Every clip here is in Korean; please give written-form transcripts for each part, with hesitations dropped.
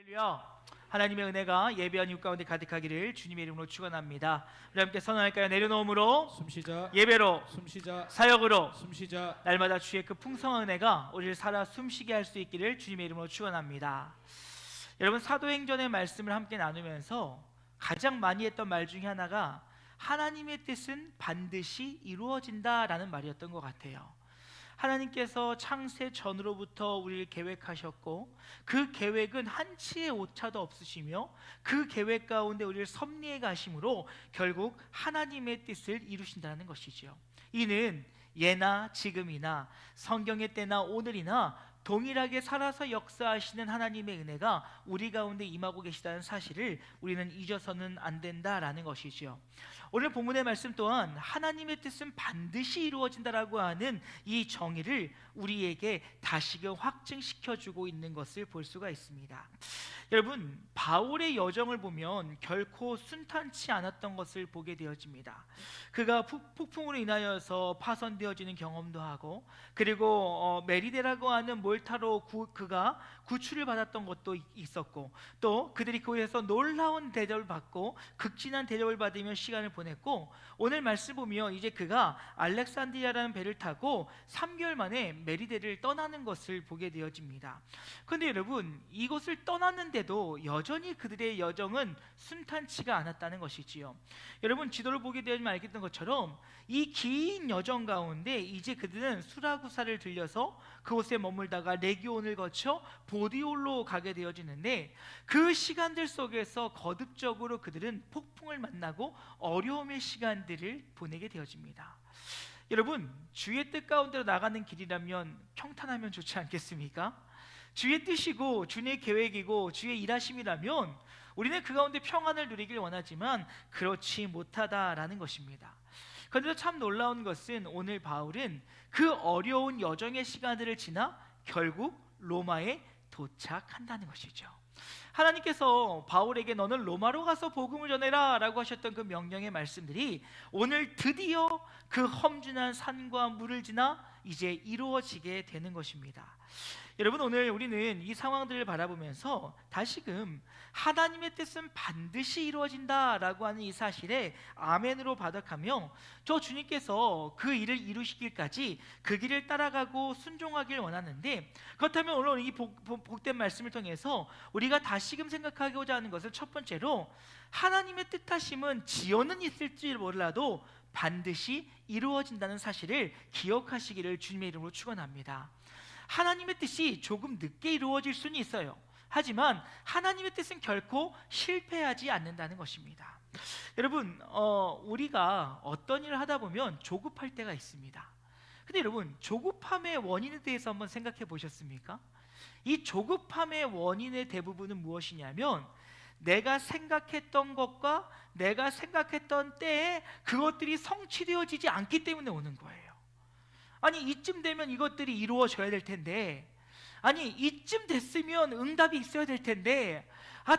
할렐루야. 하나님의 은혜가 예배한 이웃 가운데 가득하기를 주님의 이름으로 축원합니다. 우리 함께 선언할까요? 내려놓음으로, 숨쉬자. 예배로, 숨쉬자. 사역으로 숨쉬자. 날마다 주의 그 풍성한 은혜가 우리를 살아 숨쉬게 할 수 있기를 주님의 이름으로 축원합니다. 여러분, 사도행전의 말씀을 함께 나누면서 가장 많이 했던 말 중에 하나가 하나님의 뜻은 반드시 이루어진다라는 말이었던 것 같아요. 하나님께서 창세 전으로부터 우리를 계획하셨고 그 계획은 한치의 오차도 없으시며 그 계획 가운데 우리를 섭리해 가심으로 결국 하나님의 뜻을 이루신다는 것이죠. 이는 예나 지금이나 성경의 때나 오늘이나 동일하게 살아서 역사하시는 하나님의 은혜가 우리 가운데 임하고 계시다는 사실을 우리는 잊어서는 안 된다라는 것이죠. 오늘 본문의 말씀 또한 하나님의 뜻은 반드시 이루어진다라고 하는 이 정의를 우리에게 다시금 확증시켜주고 있는 것을 볼 수가 있습니다. 여러분, 바울의 여정을 보면 결코 순탄치 않았던 것을 보게 되어집니다. 그가 폭풍으로 인하여서 파손되어지는 경험도 하고, 그리고 메리데라고 하는 몰타로 그가 구출을 받았던 것도 있었고, 또 그들이 그곳에서 놀라운 대접을 받고 극진한 대접을 받으며 시간을 보냈고, 오늘 말씀 보면 이제 그가 알렉산드리아라는 배를 타고 3개월 만에 메리데를 떠나는 것을 보게 되어집니다. 그런데 여러분, 이곳을 떠났는데도 여전히 그들의 여정은 순탄치가 않았다는 것이지요. 여러분, 지도를 보게 되면 알겠던 것처럼 이 긴 여정 가운데 이제 그들은 수라구사를 들려서 그곳에 머물다가 레기온을 거쳐 보디올로 가게 되어지는데, 그 시간들 속에서 거듭적으로 그들은 폭풍을 만나고 어려움의 시간들을 보내게 되어집니다. 여러분, 주의 뜻 가운데로 나가는 길이라면 평탄하면 좋지 않겠습니까? 주의 뜻이고 주의 계획이고 주의 일하심이라면 우리는 그 가운데 평안을 누리길 원하지만 그렇지 못하다라는 것입니다. 그런데 참 놀라운 것은 오늘 바울은 그 어려운 여정의 시간들을 지나 결국 로마에 도착한다는 것이죠. 하나님께서 바울에게 너는 로마로 가서 복음을 전해라 라고 하셨던 그 명령의 말씀들이 오늘 드디어 그 험준한 산과 물을 지나 이제 이루어지게 되는 것입니다. 여러분, 오늘 우리는 이 상황들을 바라보면서 다시금 하나님의 뜻은 반드시 이루어진다라고 하는 이 사실에 아멘으로 받아가며 저 주님께서 그 일을 이루시길까지 그 길을 따라가고 순종하길 원하는데, 그렇다면 오늘 이 복된 말씀을 통해서 우리가 다시금 생각하고자 하는 것은 첫 번째로 하나님의 뜻하심은 지연은 있을지 몰라도 반드시 이루어진다는 사실을 기억하시기를 주님의 이름으로 축원합니다. 하나님의 뜻이 조금 늦게 이루어질 수는 있어요. 하지만 하나님의 뜻은 결코 실패하지 않는다는 것입니다. 여러분, 우리가 어떤 일을 하다 보면 조급할 때가 있습니다. 근데 여러분, 조급함의 원인에 대해서 한번 생각해 보셨습니까? 이 조급함의 원인의 대부분은 무엇이냐면 내가 생각했던 것과 내가 생각했던 때에 그것들이 성취되어지지 않기 때문에 오는 거예요. 아니, 이쯤 되면 이것들이 이루어져야 될 텐데, 아니, 이쯤 됐으면 응답이 있어야 될 텐데,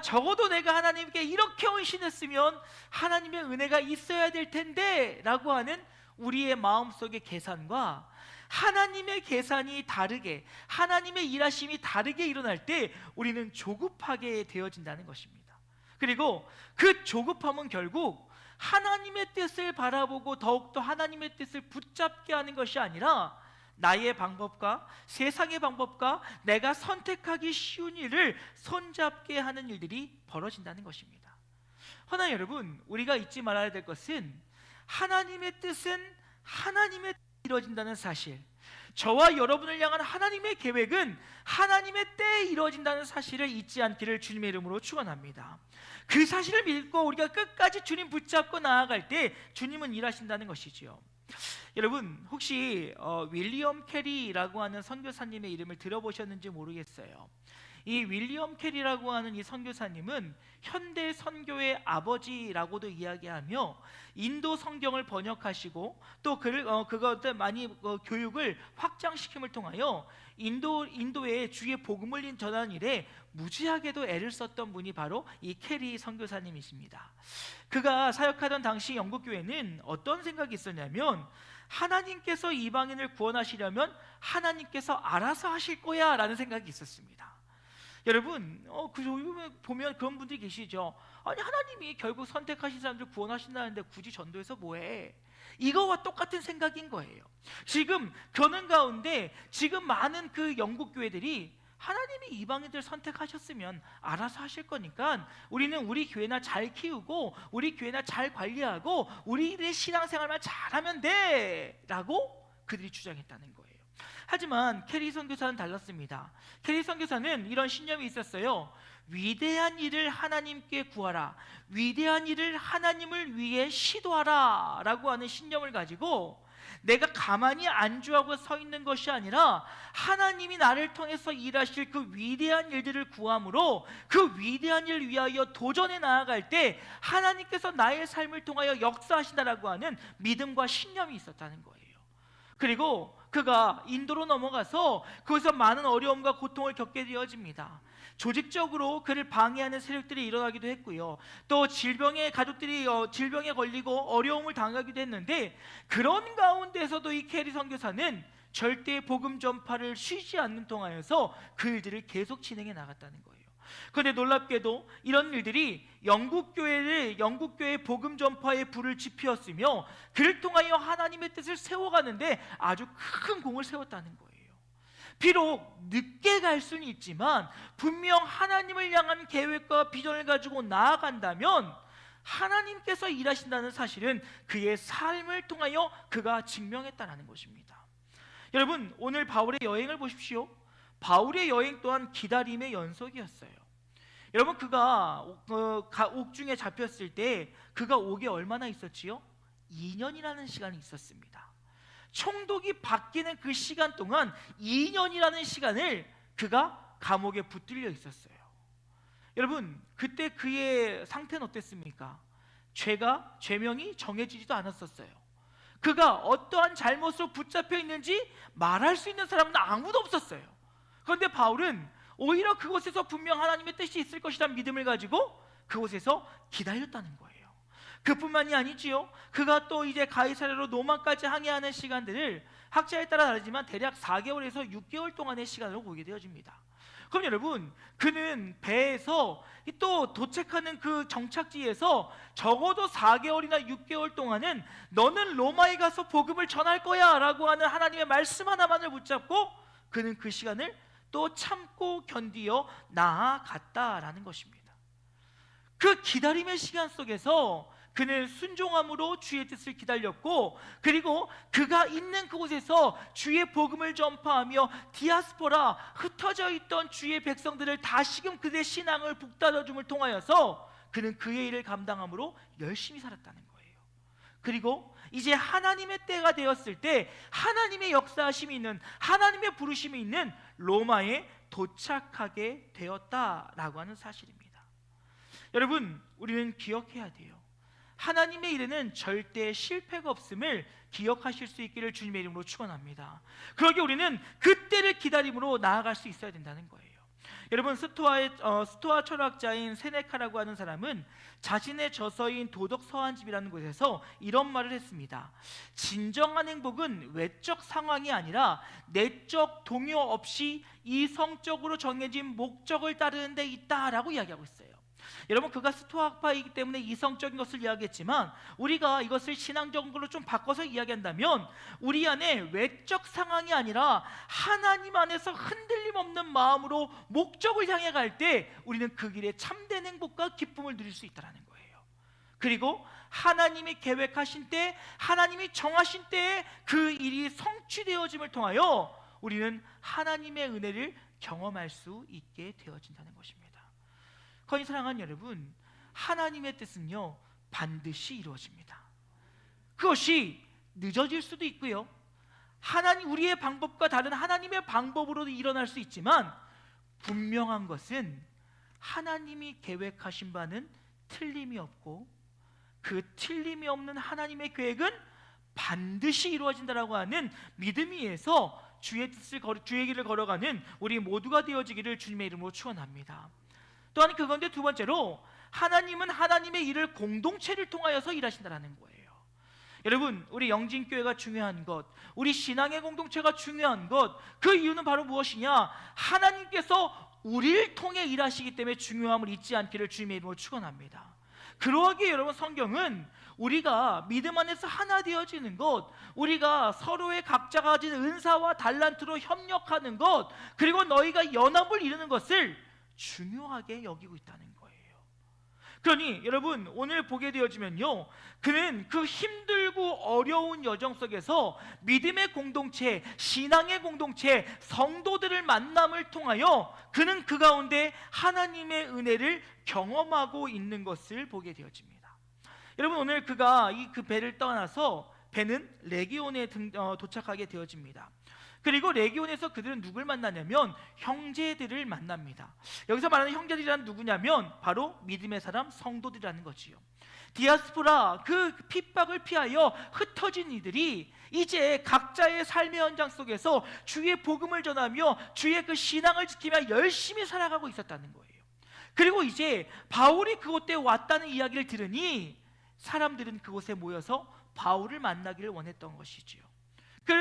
적어도 내가 하나님께 이렇게 헌신했으면 하나님의 은혜가 있어야 될 텐데 라고 하는 우리의 마음속의 계산과 하나님의 계산이 다르게, 하나님의 일하심이 다르게 일어날 때 우리는 조급하게 되어진다는 것입니다. 그리고 그 조급함은 결국 하나님의 뜻을 바라보고 더욱더 하나님의 뜻을 붙잡게 하는 것이 아니라 나의 방법과 세상의 방법과 내가 선택하기 쉬운 일을 손잡게 하는 일들이 벌어진다는 것입니다. 허나 여러분, 우리가 잊지 말아야 될 것은 하나님의 뜻은 하나님의 뜻이 이루어진다는 사실, 저와 여러분을 향한 하나님의 계획은 하나님의 때에 이루어진다는 사실을 잊지 않기를 주님의 이름으로 축원합니다. 그 사실을 믿고 우리가 끝까지 주님 붙잡고 나아갈 때 주님은 일하신다는 것이지요. 여러분, 혹시 윌리엄 캐리라고 하는 선교사님의 이름을 들어보셨는지 모르겠어요. 이 윌리엄 캐리라고 하는 이 선교사님은 현대 선교의 아버지라고도 이야기하며 인도 성경을 번역하시고 또 그것들 많이 교육을 확장시킴을 통하여 인도에 주의 복음을 전하는 일에 무지하게도 애를 썼던 분이 바로 이 캐리 선교사님이십니다. 그가 사역하던 당시 영국 교회는 어떤 생각이 있었냐면 하나님께서 이방인을 구원하시려면 하나님께서 알아서 하실 거야 라는 생각이 있었습니다. 여러분, 보면 그런 분들이 계시죠. 아니, 하나님이 결국 선택하신 사람들 구원하신다는데 굳이 전도해서 뭐해? 이거와 똑같은 생각인 거예요. 지금 교는 가운데 지금 많은 그 영국 교회들이 하나님이 이방인들 선택하셨으면 알아서 하실 거니까 우리는 우리 교회나 잘 키우고 우리 교회나 잘 관리하고 우리의 신앙생활만 잘하면 돼 라고 그들이 주장했다는 거예요. 하지만 캐리 선교사는 달랐습니다. 캐리 선교사는 이런 신념이 있었어요. 위대한 일을 하나님께 구하라, 위대한 일을 하나님을 위해 시도하라 라고 하는 신념을 가지고 내가 가만히 안주하고 서 있는 것이 아니라 하나님이 나를 통해서 일하실 그 위대한 일들을 구함으로 그 위대한 일을 위하여 도전해 나아갈 때 하나님께서 나의 삶을 통하여 역사하신다라고 하는 믿음과 신념이 있었다는 거예요. 그리고 그가 인도로 넘어가서 거기서 많은 어려움과 고통을 겪게 되어집니다. 조직적으로 그를 방해하는 세력들이 일어나기도 했고요. 또 가족들이 질병에 걸리고 어려움을 당하기도 했는데 그런 가운데서도 이 캐리 선교사는 절대 복음 전파를 쉬지 않는 통하여서 그 일들을 계속 진행해 나갔다는 거예요. 그런데 놀랍게도 이런 일들이 영국 교회의 복음 전파의 불을 지피었으며 그를 통하여 하나님의 뜻을 세워가는데 아주 큰 공을 세웠다는 거예요. 비록 늦게 갈 수는 있지만 분명 하나님을 향한 계획과 비전을 가지고 나아간다면 하나님께서 일하신다는 사실은 그의 삶을 통하여 그가 증명했다는 것입니다. 여러분, 오늘 바울의 여행을 보십시오. 바울의 여행 또한 기다림의 연속이었어요. 여러분, 그가 옥중에 잡혔을 때 그가 옥에 얼마나 있었지요? 2년이라는 시간이 있었습니다. 총독이 바뀌는 그 시간 동안 2년이라는 시간을 그가 감옥에 붙들려 있었어요. 여러분, 그때 그의 상태는 어땠습니까? 죄명이 정해지지도 않았었어요. 그가 어떠한 잘못으로 붙잡혀 있는지 말할 수 있는 사람은 아무도 없었어요. 그런데 바울은 오히려 그곳에서 분명 하나님의 뜻이 있을 것이라는 믿음을 가지고 그곳에서 기다렸다는 거예요. 그뿐만이 아니지요. 그가 또 이제 가이사랴로 로마까지 항해하는 시간들을 학자에 따라 다르지만 대략 4개월에서 6개월 동안의 시간으로 보게 되어집니다. 그럼 여러분, 그는 배에서 또 도착하는 그 정착지에서 적어도 4개월이나 6개월 동안은 너는 로마에 가서 복음을 전할 거야 라고 하는 하나님의 말씀 하나만을 붙잡고 그는 그 시간을 또 참고 견디어 나아갔다라는 것입니다. 그 기다림의 시간 속에서 그는 순종함으로 주의 뜻을 기다렸고, 그리고 그가 있는 그곳에서 주의 복음을 전파하며 디아스포라, 흩어져 있던 주의 백성들을 다시금 그들의 신앙을 북돋아줌을 통하여서 그는 그의 일을 감당함으로 열심히 살았다는 거예요. 그리고 이제 하나님의 때가 되었을 때 하나님의 역사하심이 있는, 하나님의 부르심이 있는 로마에 도착하게 되었다라고 하는 사실입니다. 여러분, 우리는 기억해야 돼요. 하나님의 일에는 절대 실패가 없음을 기억하실 수 있기를 주님의 이름으로 축원합니다. 그러기에 우리는 그때를 기다림으로 나아갈 수 있어야 된다는 거예요. 여러분, 스토아 철학자인 세네카라고 하는 사람은 자신의 저서인 도덕 서한집이라는 곳에서 이런 말을 했습니다. 진정한 행복은 외적 상황이 아니라 내적 동요 없이 이성적으로 정해진 목적을 따르는 데 있다라고 이야기하고 있어요. 여러분, 그가 스토아파이기 때문에 이성적인 것을 이야기했지만 우리가 이것을 신앙적으로 좀 바꿔서 이야기한다면 우리 안에 외적 상황이 아니라 하나님 안에서 흔들림 없는 마음으로 목적을 향해 갈 때 우리는 그 길에 참된 행복과 기쁨을 누릴 수 있다는 거예요. 그리고 하나님이 계획하신 때, 하나님이 정하신 때에 그 일이 성취되어짐을 통하여 우리는 하나님의 은혜를 경험할 수 있게 되어진다는 것입니다. 거기 사랑하는 여러분, 하나님의 뜻은요 반드시 이루어집니다. 그것이 늦어질 수도 있고요, 우리의 방법과 다른 하나님의 방법으로도 일어날 수 있지만 분명한 것은 하나님이 계획하신 바는 틀림이 없고 그 틀림이 없는 하나님의 계획은 반드시 이루어진다라고 하는 믿음 위에서 주의 길을 걸어가는 우리 모두가 되어지기를 주님의 이름으로 축원합니다. 또한 그건데 두 번째로, 하나님은 하나님의 일을 공동체를 통하여서 일하신다는 거예요. 여러분, 우리 영진교회가 중요한 것, 우리 신앙의 공동체가 중요한 것, 그 이유는 바로 무엇이냐? 하나님께서 우리를 통해 일하시기 때문에 중요함을 잊지 않기를 주님의 이름으로 축원합니다. 그러하기에 여러분, 성경은 우리가 믿음 안에서 하나 되어지는 것, 우리가 서로의 각자가 가진 은사와 달란트로 협력하는 것, 그리고 너희가 연합을 이루는 것을 중요하게 여기고 있다는 거예요. 그러니 여러분, 오늘 보게 되어지면요, 그는 그 힘들고 어려운 여정 속에서 믿음의 공동체, 신앙의 공동체, 성도들을 만남을 통하여 그는 그 가운데 하나님의 은혜를 경험하고 있는 것을 보게 되어집니다. 여러분, 오늘 그가 그 배를 떠나서 배는 레기온에 도착하게 되어집니다. 그리고 레기온에서 그들은 누굴 만나냐면 형제들을 만납니다. 여기서 말하는 형제들이란 누구냐면 바로 믿음의 사람, 성도들이라는 거지요. 디아스포라, 그 핍박을 피하여 흩어진 이들이 이제 각자의 삶의 현장 속에서 주의 복음을 전하며 주의 그 신앙을 지키며 열심히 살아가고 있었다는 거예요. 그리고 이제 바울이 그곳에 왔다는 이야기를 들으니 사람들은 그곳에 모여서 바울을 만나기를 원했던 것이지요. 그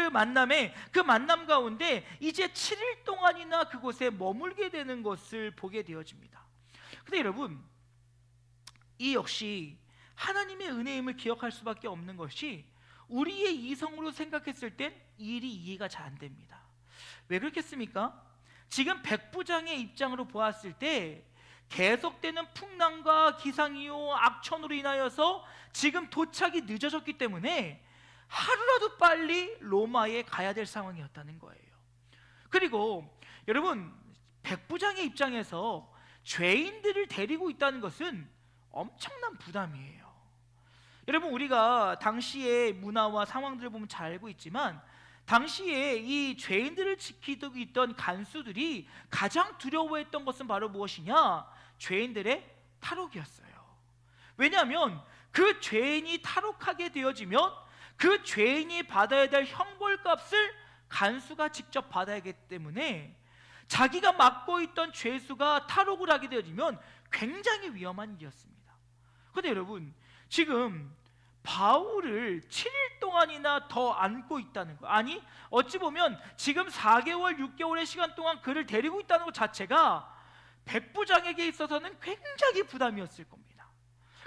만남 가운데 이제 7일 동안이나 그곳에 머물게 되는 것을 보게 되어집니다. 근데 여러분, 이 역시 하나님의 은혜임을 기억할 수밖에 없는 것이, 우리의 이성으로 생각했을 땐 이 일이 이해가 잘 안 됩니다. 왜 그렇겠습니까? 지금 백부장의 입장으로 보았을 때 계속되는 풍랑과 기상이요 악천후로 인하여서 지금 도착이 늦어졌기 때문에 하루라도 빨리 로마에 가야 될 상황이었다는 거예요. 그리고 여러분, 백부장의 입장에서 죄인들을 데리고 있다는 것은 엄청난 부담이에요. 여러분, 우리가 당시의 문화와 상황들을 보면 잘 알고 있지만, 당시에 이 죄인들을 지키고 있던 간수들이 가장 두려워했던 것은 바로 무엇이냐? 죄인들의 탈옥이었어요. 왜냐하면 그 죄인이 탈옥하게 되어지면 그 죄인이 받아야 될 형벌값을 간수가 직접 받아야 하기 때문에 자기가 맡고 있던 죄수가 탈옥을 하게 되어지면 굉장히 위험한 일이었습니다. 그런데 여러분, 지금 바울을 7일 동안이나 더 안고 있다는 거, 아니 어찌 보면 지금 4개월, 6개월의 시간 동안 그를 데리고 있다는 것 자체가 백부장에게 있어서는 굉장히 부담이었을 겁니다.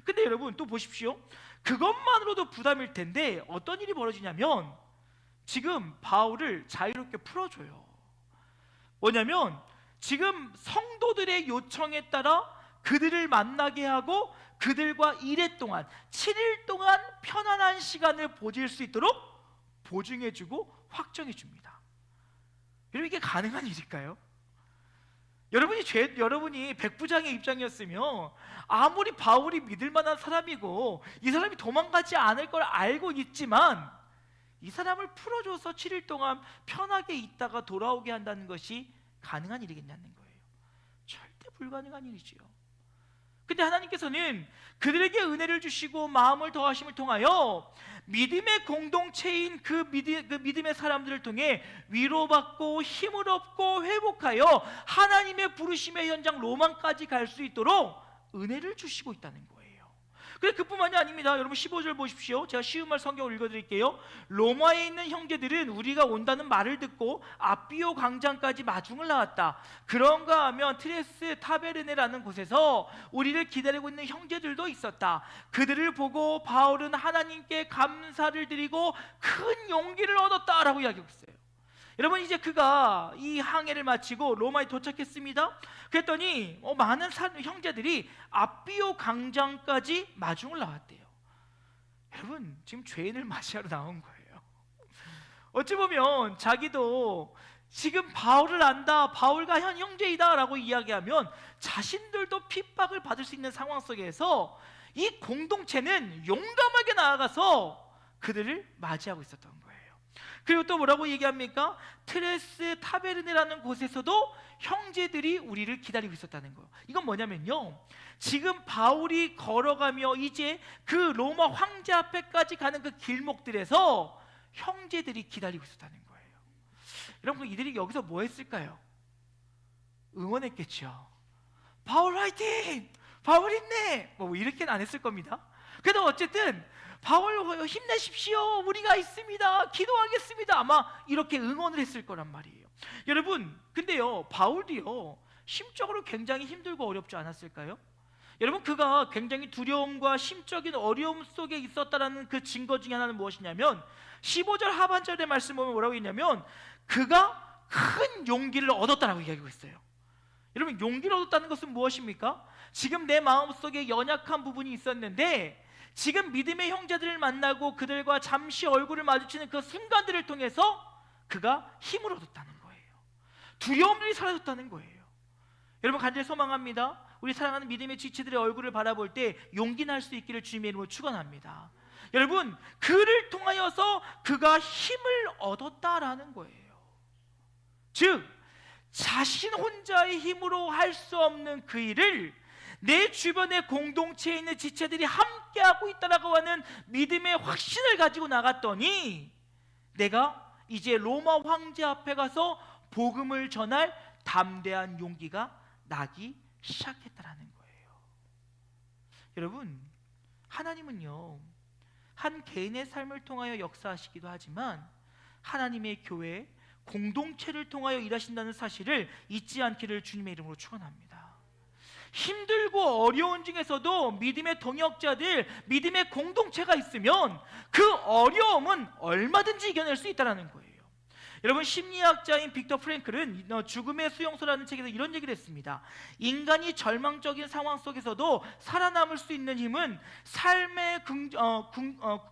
근데 여러분, 또 보십시오. 그것만으로도 부담일 텐데 어떤 일이 벌어지냐면 지금 바울을 자유롭게 풀어줘요. 뭐냐면 지금 성도들의 요청에 따라 그들을 만나게 하고 그들과 1회 동안, 7일 동안 편안한 시간을 보낼 수 있도록 보증해주고 확정해줍니다. 여러분, 이게 가능한 일일까요? 여러분이 백부장의 입장이었으면 아무리 바울이 믿을 만한 사람이고 이 사람이 도망가지 않을 걸 알고 있지만 이 사람을 풀어줘서 7일 동안 편하게 있다가 돌아오게 한다는 것이 가능한 일이겠냐는 거예요. 절대 불가능한 일이지요. 근데 하나님께서는 그들에게 은혜를 주시고 마음을 더하심을 통하여 믿음의 공동체인 그 믿음의 사람들을 통해 위로받고 힘을 얻고 회복하여 하나님의 부르심의 현장 로마까지 갈 수 있도록 은혜를 주시고 있다는 거예요. 근데 그뿐만이 아닙니다. 여러분 15절 보십시오. 제가 쉬운 말 성경을 읽어드릴게요. 로마에 있는 형제들은 우리가 온다는 말을 듣고 아비오 광장까지 마중을 나왔다. 그런가 하면 트레스 타베르네라는 곳에서 우리를 기다리고 있는 형제들도 있었다. 그들을 보고 바울은 하나님께 감사를 드리고 큰 용기를 얻었다라고 이야기했어요. 여러분, 이제 그가 이 항해를 마치고 로마에 도착했습니다. 그랬더니 많은 형제들이 아비오 광장까지 마중을 나왔대요. 여러분, 지금 죄인을 맞이하러 나온 거예요. 어찌 보면 자기도 지금 바울을 안다, 바울과 현 형제이다 라고 이야기하면 자신들도 핍박을 받을 수 있는 상황 속에서 이 공동체는 용감하게 나아가서 그들을 맞이하고 있었던 거예요. 그리고 또 뭐라고 얘기합니까? 트레스 타베르네라는 곳에서도 형제들이 우리를 기다리고 있었다는 거예요. 이건 뭐냐면요, 지금 바울이 걸어가며 이제 그 로마 황제 앞에까지 가는 그 길목들에서 형제들이 기다리고 있었다는 거예요. 여러분, 이들이 여기서 뭐 했을까요? 응원했겠죠. 바울 화이팅! 바울 힘내! 뭐 이렇게는 안 했을 겁니다. 그래도 어쨌든 바울 힘내십시오, 우리가 있습니다, 기도하겠습니다, 아마 이렇게 응원을 했을 거란 말이에요. 여러분, 근데요, 바울도요 심적으로 굉장히 힘들고 어렵지 않았을까요? 여러분, 그가 굉장히 두려움과 심적인 어려움 속에 있었다라는 그 증거 중에 하나는 무엇이냐면 15절 하반절의 말씀 보면 뭐라고 했냐면 그가 큰 용기를 얻었다라고 이야기하고 있어요. 여러분, 용기를 얻었다는 것은 무엇입니까? 지금 내 마음속에 연약한 부분이 있었는데 지금 믿음의 형제들을 만나고 그들과 잠시 얼굴을 마주치는 그 순간들을 통해서 그가 힘을 얻었다는 거예요. 두려움들이 사라졌다는 거예요. 여러분, 간절히 소망합니다. 우리 사랑하는 믿음의 지체들의 얼굴을 바라볼 때 용기 날 수 있기를 주님의 이름으로 축원합니다. 여러분, 그를 통하여서 그가 힘을 얻었다라는 거예요. 즉 자신 혼자의 힘으로 할 수 없는 그 일을 내 주변의 공동체에 있는 지체들이 함께하고 있다라고 하는 믿음의 확신을 가지고 나갔더니 내가 이제 로마 황제 앞에 가서 복음을 전할 담대한 용기가 나기 시작했다라는 거예요. 여러분, 하나님은요 한 개인의 삶을 통하여 역사하시기도 하지만 하나님의 교회 공동체를 통하여 일하신다는 사실을 잊지 않기를 주님의 이름으로 축원합니다. 힘들고 어려운 중에서도 믿음의 동역자들, 믿음의 공동체가 있으면 그 어려움은 얼마든지 이겨낼 수 있다는 거예요. 여러분, 심리학자인 빅터 프랭클은 죽음의 수용소라는 책에서 이런 얘기를 했습니다. 인간이 절망적인 상황 속에서도 살아남을 수 있는 힘은 삶의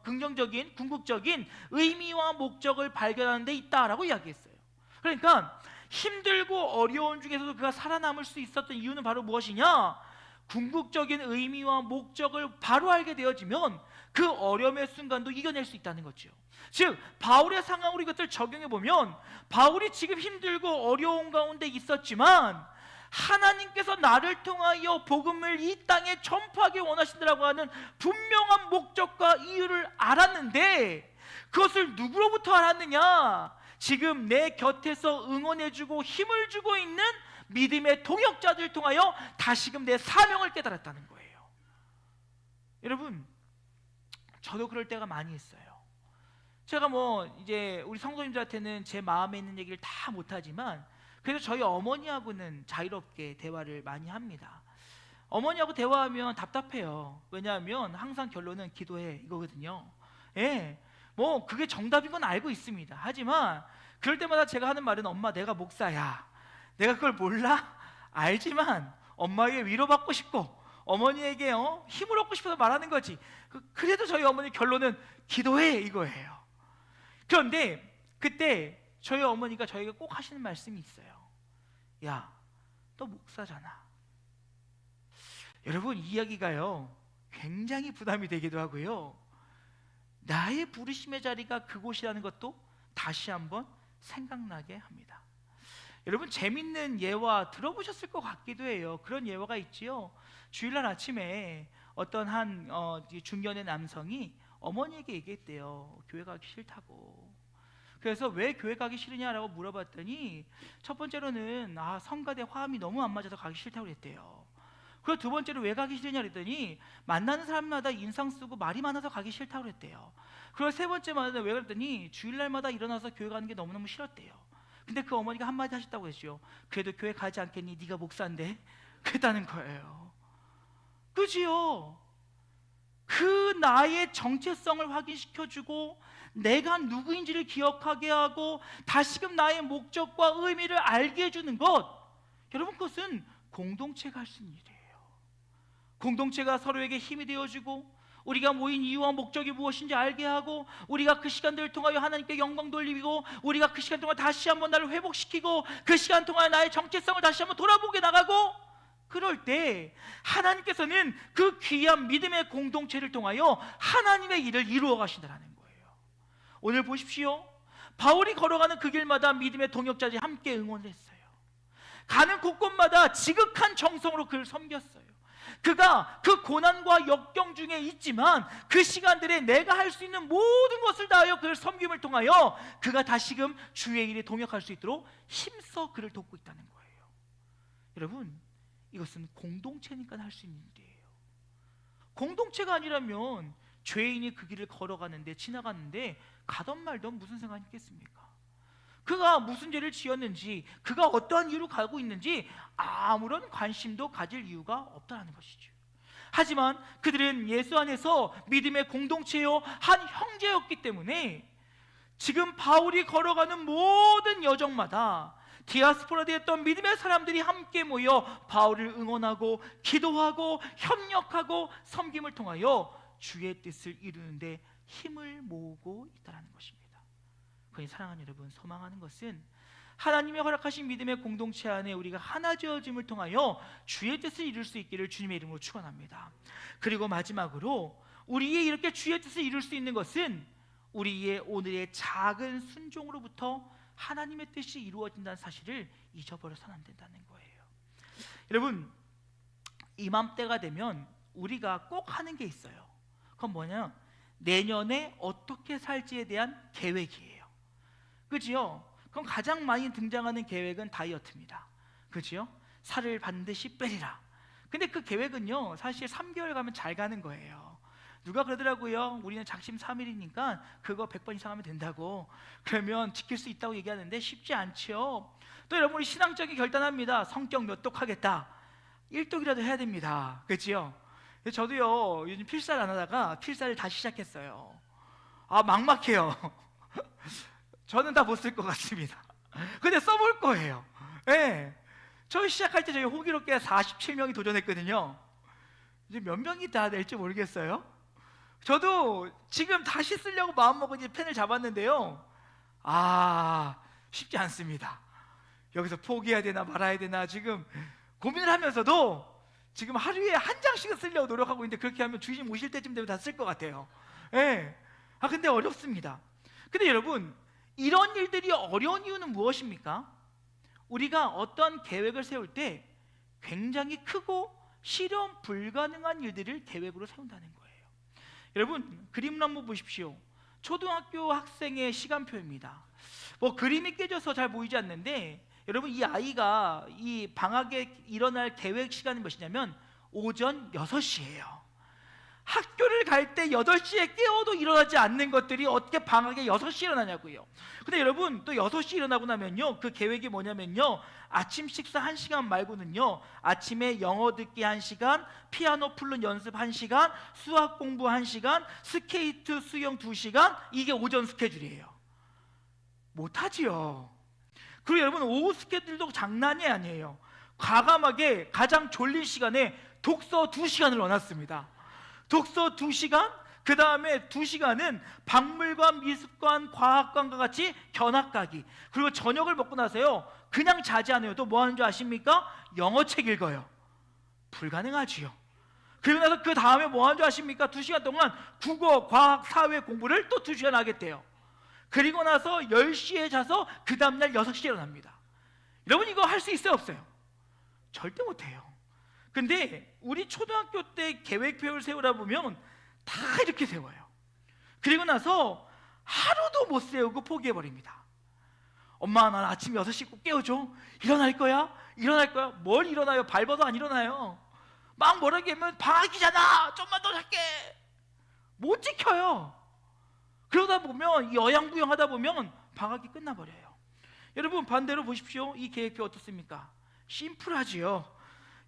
긍정적인, 궁극적인 의미와 목적을 발견하는 데 있다라고 이야기했어요. 그러니까 힘들고 어려운 중에서도 그가 살아남을 수 있었던 이유는 바로 무엇이냐? 궁극적인 의미와 목적을 바로 알게 되어지면 그 어려움의 순간도 이겨낼 수 있다는 거죠. 즉 바울의 상황으로 이것을 적용해 보면 바울이 지금 힘들고 어려운 가운데 있었지만 하나님께서 나를 통하여 복음을 이 땅에 전파하기 원하신다라고 하는 분명한 목적과 이유를 알았는데 그것을 누구로부터 알았느냐? 지금 내 곁에서 응원해주고 힘을 주고 있는 믿음의 동역자들 통하여 다시금 내 사명을 깨달았다는 거예요. 여러분, 저도 그럴 때가 많이 있어요. 제가 이제 우리 성도님들한테는 제 마음에 있는 얘기를 다 못하지만 그래도 저희 어머니하고는 자유롭게 대화를 많이 합니다. 어머니하고 대화하면 답답해요. 왜냐하면 항상 결론은 기도해 이거거든요. 예, 그게 정답인 건 알고 있습니다. 하지만 그럴 때마다 제가 하는 말은 엄마, 내가 목사야. 내가 그걸 몰라? 알지만 엄마에게 위로받고 싶고 어머니에게 힘을 얻고 싶어서 말하는 거지. 그래도 저희 어머니 결론은 기도해 이거예요. 그런데 그때 저희 어머니가 저에게 꼭 하시는 말씀이 있어요. 야, 너 목사잖아. 여러분, 이 이야기가요 굉장히 부담이 되기도 하고요, 나의 부르심의 자리가 그곳이라는 것도 다시 한번 생각나게 합니다. 여러분, 재밌는 예화 들어보셨을 것 같기도 해요. 그런 예화가 있지요. 주일날 아침에 어떤 한 중년의 남성이 어머니에게 얘기했대요. 교회 가기 싫다고. 그래서 왜 교회 가기 싫으냐라고 물어봤더니 첫 번째로는 성가대 화음이 너무 안 맞아서 가기 싫다고 그랬대요. 그리고 두 번째로 왜 가기 싫으냐 그랬더니 만나는 사람마다 인상 쓰고 말이 많아서 가기 싫다고 그랬대요. 그리고 세 번째마다 왜 그랬더니 주일날마다 일어나서 교회 가는 게 너무너무 싫었대요. 근데 그 어머니가 한마디 하셨다고 했죠. 그래도 교회 가지 않겠니? 네가 목사인데. 그랬다는 거예요. 그지요? 그 나의 정체성을 확인시켜주고 내가 누구인지를 기억하게 하고 다시금 나의 목적과 의미를 알게 해주는 것, 여러분, 그것은 공동체가 할 수 있는 일이에요. 공동체가 서로에게 힘이 되어주고 우리가 모인 이유와 목적이 무엇인지 알게 하고 우리가 그 시간들을 통하여 하나님께 영광 돌리고 우리가 그 시간 동안 다시 한번 나를 회복시키고 그 시간 동안 나의 정체성을 다시 한번 돌아보게 나가고, 그럴 때 하나님께서는 그 귀한 믿음의 공동체를 통하여 하나님의 일을 이루어 가신다는 거예요. 오늘 보십시오. 바울이 걸어가는 그 길마다 믿음의 동역자들이 함께 응원을 했어요. 가는 곳곳마다 지극한 정성으로 그를 섬겼어요. 그가 그 고난과 역경 중에 있지만 그 시간들에 내가 할 수 있는 모든 것을 다하여 그를 섬김을 통하여 그가 다시금 주의 일에 동역할 수 있도록 힘써 그를 돕고 있다는 거예요. 여러분, 이것은 공동체니까 할 수 있는 일이에요. 공동체가 아니라면 죄인이 그 길을 걸어가는데 지나가는데 가던 말던 무슨 상관이 있겠습니까? 그가 무슨 죄를 지었는지, 그가 어떠한 이유로 가고 있는지 아무런 관심도 가질 이유가 없다는 것이죠. 하지만 그들은 예수 안에서 믿음의 공동체요 한 형제였기 때문에 지금 바울이 걸어가는 모든 여정마다 디아스포라 되었던 믿음의 사람들이 함께 모여 바울을 응원하고 기도하고 협력하고 섬김을 통하여 주의 뜻을 이루는데 힘을 모으고 있다는 것입니다. 그러니 사랑하는 여러분, 소망하는 것은 하나님의 허락하신 믿음의 공동체 안에 우리가 하나 되어짐을 통하여 주의 뜻을 이룰 수 있기를 주님의 이름으로 축원합니다. 그리고 마지막으로 우리의 이렇게 주의 뜻을 이룰 수 있는 것은 우리의 오늘의 작은 순종으로부터 하나님의 뜻이 이루어진다는 사실을 잊어버려서는 안 된다는 거예요. 여러분, 이맘때가 되면 우리가 꼭 하는 게 있어요. 그건 뭐냐? 내년에 어떻게 살지에 대한 계획이에요. 그지요? 그럼 가장 많이 등장하는 계획은 다이어트입니다. 그지요? 살을 반드시 빼리라. 근데 그 계획은요, 사실 3개월 가면 잘 가는 거예요. 누가 그러더라고요. 우리는 작심삼일이니까 그거 100번 이상 하면 된다고. 그러면 지킬 수 있다고 얘기하는데 쉽지 않죠. 또 여러분, 우리 신앙적인 결단합니다. 성격 몇 독 하겠다. 1독이라도 해야 됩니다. 그렇지요? 저도요, 요즘 필사를 안 하다가 필사를 다시 시작했어요. 막막해요. 저는 다 못 쓸 것 같습니다. 근데 써볼 거예요. 네. 저 시작할 때 저희 호기롭게 47명이 도전했거든요. 이제 몇 명이 다 낼지 모르겠어요. 저도 지금 다시 쓰려고 마음먹은 이제 펜을 잡았는데요, 쉽지 않습니다. 여기서 포기해야 되나 말아야 되나 지금 고민을 하면서도 지금 하루에 한 장씩은 쓰려고 노력하고 있는데, 그렇게 하면 주님 오실 때쯤 되면 다 쓸 것 같아요. 예. 근데 어렵습니다. 근데 여러분, 이런 일들이 어려운 이유는 무엇입니까? 우리가 어떤 계획을 세울 때 굉장히 크고 실현 불가능한 일들을 계획으로 세운다는 거예요. 여러분, 그림을 한번 보십시오. 초등학교 학생의 시간표입니다. 그림이 깨져서 잘 보이지 않는데, 여러분, 이 아이가 이 방학에 일어날 계획 시간이 몇이냐면 오전 6시예요. 학교를 갈 때 8시에 깨워도 일어나지 않는 것들이 어떻게 방학에 6시에 일어나냐고요. 근데 여러분, 또 6시에 일어나고 나면요, 그 계획이 뭐냐면요, 아침 식사 1시간 말고는요, 아침에 영어 듣기 1시간, 피아노 플룻 연습 1시간, 수학 공부 1시간, 스케이트 수영 2시간, 이게 오전 스케줄이에요. 못하지요. 그리고 여러분, 오후 스케줄도 장난이 아니에요. 과감하게 가장 졸린 시간에 독서 2시간을 넣어놨습니다. 독서 2시간, 그 다음에 2시간은 박물관, 미술관, 과학관과 같이 견학 가기. 그리고 저녁을 먹고 나서요, 그냥 자지 않아요. 또 뭐 하는 줄 아십니까? 영어책 읽어요. 불가능하지요. 그리고 나서 그 다음에 뭐 하는 줄 아십니까? 2시간 동안 국어, 과학, 사회 공부를 또 2시간 하겠대요. 그리고 나서 10시에 자서 그 다음날 6시에 일어납니다. 여러분, 이거 할 수 있어요, 없어요? 절대 못해요. 근데 우리 초등학교 때 계획표를 세우다 보면 다 이렇게 세워요. 그리고 나서 하루도 못 세우고 포기해버립니다. 엄마, 난 아침 6시 꼭 깨워줘. 일어날 거야? 일어날 거야? 뭘 일어나요? 밟아도 안 일어나요. 막 뭐라고 하면 방학이잖아, 좀만 더 잘게. 못 지켜요. 그러다 보면 여양부양 하다 보면 방학이 끝나버려요. 여러분, 반대로 보십시오. 이 계획표 어떻습니까? 심플하지요.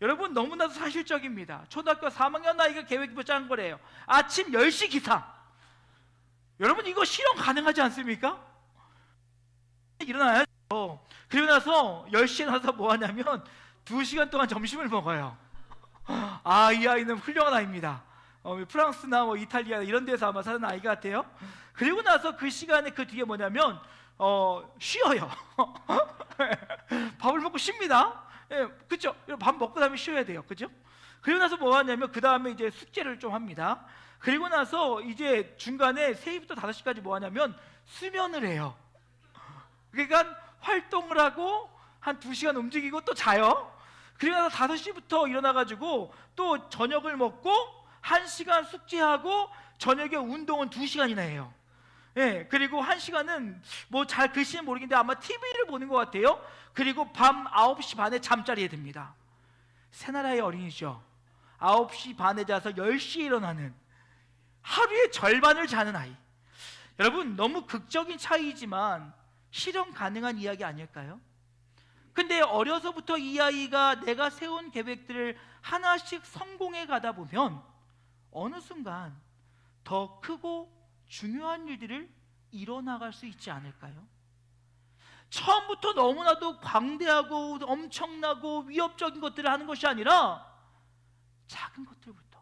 여러분, 너무나도 사실적입니다. 초등학교 3학년 아이가 계획표 짠 거래요. 아침 10시 기상. 여러분, 이거 실현 가능하지 않습니까? 일어나야죠. 그리고 나서 10시에 나서 뭐 하냐면 2시간 동안 점심을 먹어요. 이 아이는 훌륭한 아이입니다. 프랑스나 이탈리아 이런 데서 아마 사는 아이 같아요. 그리고 나서 그 시간에 그 뒤에 뭐냐면 쉬어요. 밥을 먹고 쉽니다. 예, 그렇죠. 밥 먹고 나면 쉬어야 돼요, 그죠? 그리고 나서 뭐 하냐면 그 다음에 이제 숙제를 좀 합니다. 그리고 나서 이제 중간에 3시부터 5시까지 뭐 하냐면 수면을 해요. 그러니까 활동을 하고 한 2시간 움직이고 또 자요. 그리고 나서 5시부터 일어나가지고 또 저녁을 먹고 1시간 숙제하고 저녁에 운동은 2시간이나 해요. 예, 그리고 1시간은 뭐 잘 글씨는 모르겠는데 아마 TV를 보는 것 같아요. 그리고 밤 9시 반에 잠자리에 듭니다. 새나라의 어린이죠. 9시 반에 자서 10시에 일어나는, 하루의 절반을 자는 아이. 여러분, 너무 극적인 차이지만 실현 가능한 이야기 아닐까요? 근데 어려서부터 이 아이가 내가 세운 계획들을 하나씩 성공해 가다 보면 어느 순간 더 크고 중요한 일들을 이뤄나갈 수 있지 않을까요? 처음부터 너무나도 광대하고 엄청나고 위협적인 것들을 하는 것이 아니라 작은 것들부터.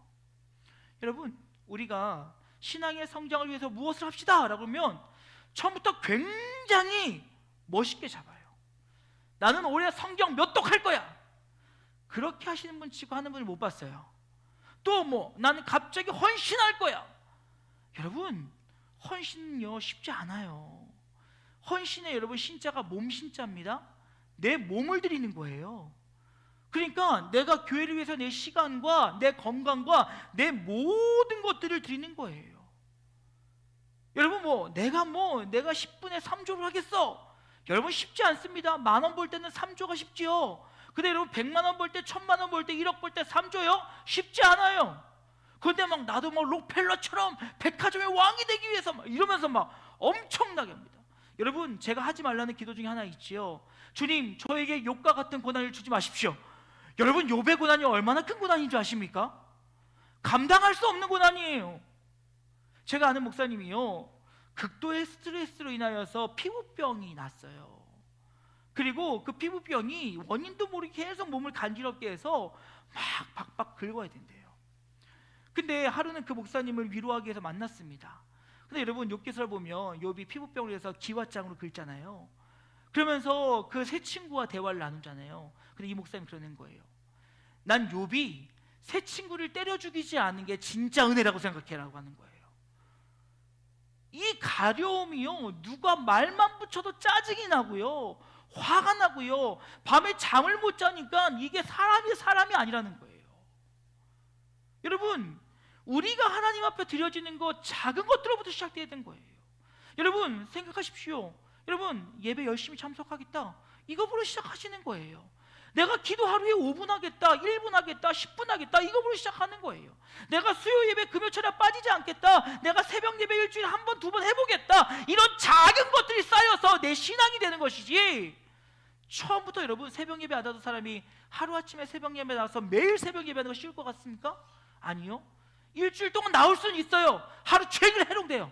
여러분, 우리가 신앙의 성장을 위해서 무엇을 합시다 라고 하면 처음부터 굉장히 멋있게 잡아요. 나는 올해 성경 몇 독 할 거야, 그렇게 하시는 분 치고 하는 분을 못 봤어요. 또 나는 갑자기 헌신할 거야. 여러분, 헌신은요 쉽지 않아요. 헌신에 여러분 신자가 몸 신자입니다. 내 몸을 드리는 거예요. 그러니까 내가 교회를 위해서 내 시간과 내 건강과 내 모든 것들을 드리는 거예요. 여러분, 내가 10분에 3조를 하겠어, 여러분 쉽지 않습니다. 10,000원 벌 때는 3조가 쉽지요. 근데 여러분 100만 원 벌 때, 1,000만 원 벌 때, 1억 벌 때 3조요? 쉽지 않아요. 그런데 나도 록펠러처럼 백화점의 왕이 되기 위해서 이러면서 엄청나게 합니다. 여러분, 제가 하지 말라는 기도 중에 하나 있지요. 주님, 저에게 욥과 같은 고난을 주지 마십시오. 여러분, 욥의 고난이 얼마나 큰 고난인 줄 아십니까? 감당할 수 없는 고난이에요. 제가 아는 목사님이요, 극도의 스트레스로 인하여서 피부병이 났어요. 그리고 그 피부병이 원인도 모르게 계속 몸을 간지럽게 해서 막 박박 긁어야 된대요. 근데 하루는 그 목사님을 위로하기 위해서 만났습니다. 근데 여러분, 욥기서를 보면 욥이 피부병으로 해서 기왓장으로 긁잖아요. 그러면서 그 세 친구와 대화를 나누잖아요. 근데 이 목사님이 그러는 거예요. 난 욥이 세 친구를 때려 죽이지 않은 게 진짜 은혜라고 생각해라고 하는 거예요. 이 가려움이요, 누가 말만 붙여도 짜증이 나고요, 화가 나고요, 밤에 잠을 못 자니까 이게 사람이 아니라는 거예요. 여러분, 우리가 하나님 앞에 드려지는 것, 작은 것들로부터 시작돼야 되는 거예요. 여러분 생각하십시오. 여러분, 예배 열심히 참석하겠다, 이거부터 시작하시는 거예요. 내가 기도 하루에 5분 하겠다, 1분 하겠다, 10분 하겠다, 이거부터 시작하는 거예요. 내가 수요 예배 금요철에 빠지지 않겠다, 내가 새벽 예배 일주일에 한 번, 두 번 해보겠다, 이런 작은 것들이 쌓여서 내 신앙이 되는 것이지, 처음부터 여러분 새벽 예배 안 하던 사람이 하루아침에 새벽 예배 나와서 매일 새벽 예배하는 거 쉬울 것 같습니까? 아니요. 일주일 동안 나올 수는 있어요. 하루 종일 해롱돼요.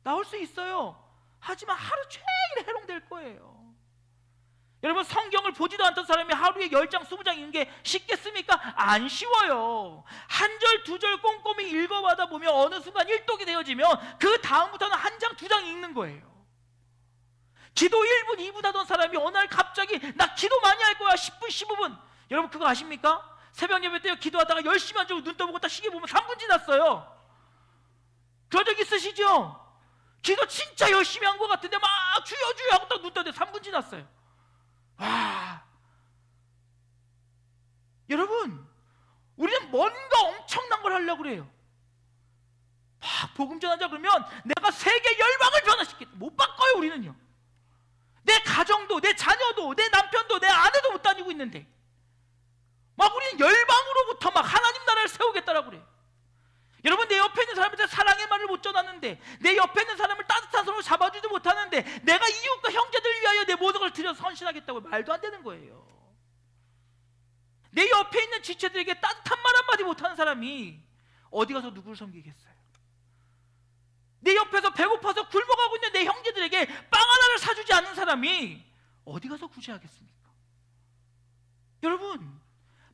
나올 수 있어요. 하지만 하루 종일 해롱될 거예요. 여러분, 성경을 보지도 않던 사람이 하루에 10장, 20장 읽는 게 쉽겠습니까? 안 쉬워요. 한 절, 두 절 꼼꼼히 읽어봐다 보면 어느 순간 일독이 되어지면 그 다음부터는 한 장, 두 장 읽는 거예요. 기도 1분, 2분 하던 사람이 어느 날 갑자기 나 기도 많이 할 거야, 10분, 15분. 여러분 그거 아십니까? 새벽 예배 때 기도하다가 열심히 앉고 눈 떠보고 딱 시계 보면 3분 지났어요. 그런 적 있으시죠? 기도 진짜 열심히 한 것 같은데 막 주여 주여 하고 딱 눈 떴는데 3분 지났어요. 와, 여러분, 우리는 뭔가 엄청난 걸 하려고 그래요. 막 복음 전하자 그러면 내가 세계 열방을 변화시키겠다. 못 바꿔요. 우리는요, 내 가정도, 내 자녀도, 내 남편도, 내 아내도 못 다니고 있는데 막 우리는 열방으로부터 막 하나님 나라를 세우겠다라고 그래요. 여러분, 내 옆에 있는 사람한테 사랑의 말을 못 전하는데, 내 옆에 있는 사람을 따뜻한 손으로 잡아주지 못하는데, 내가 이웃과 형제들을 위하여 내 모든 걸 들여서 헌신하겠다고, 말도 안 되는 거예요. 내 옆에 있는 지체들에게 따뜻한 말 한마디 못하는 사람이 어디 가서 누구를 섬기겠어요? 내 옆에서 배고파서 굶어가고 있는 내 형제들에게 빵 하나를 사주지 않는 사람이 어디 가서 구제하겠습니까? 여러분,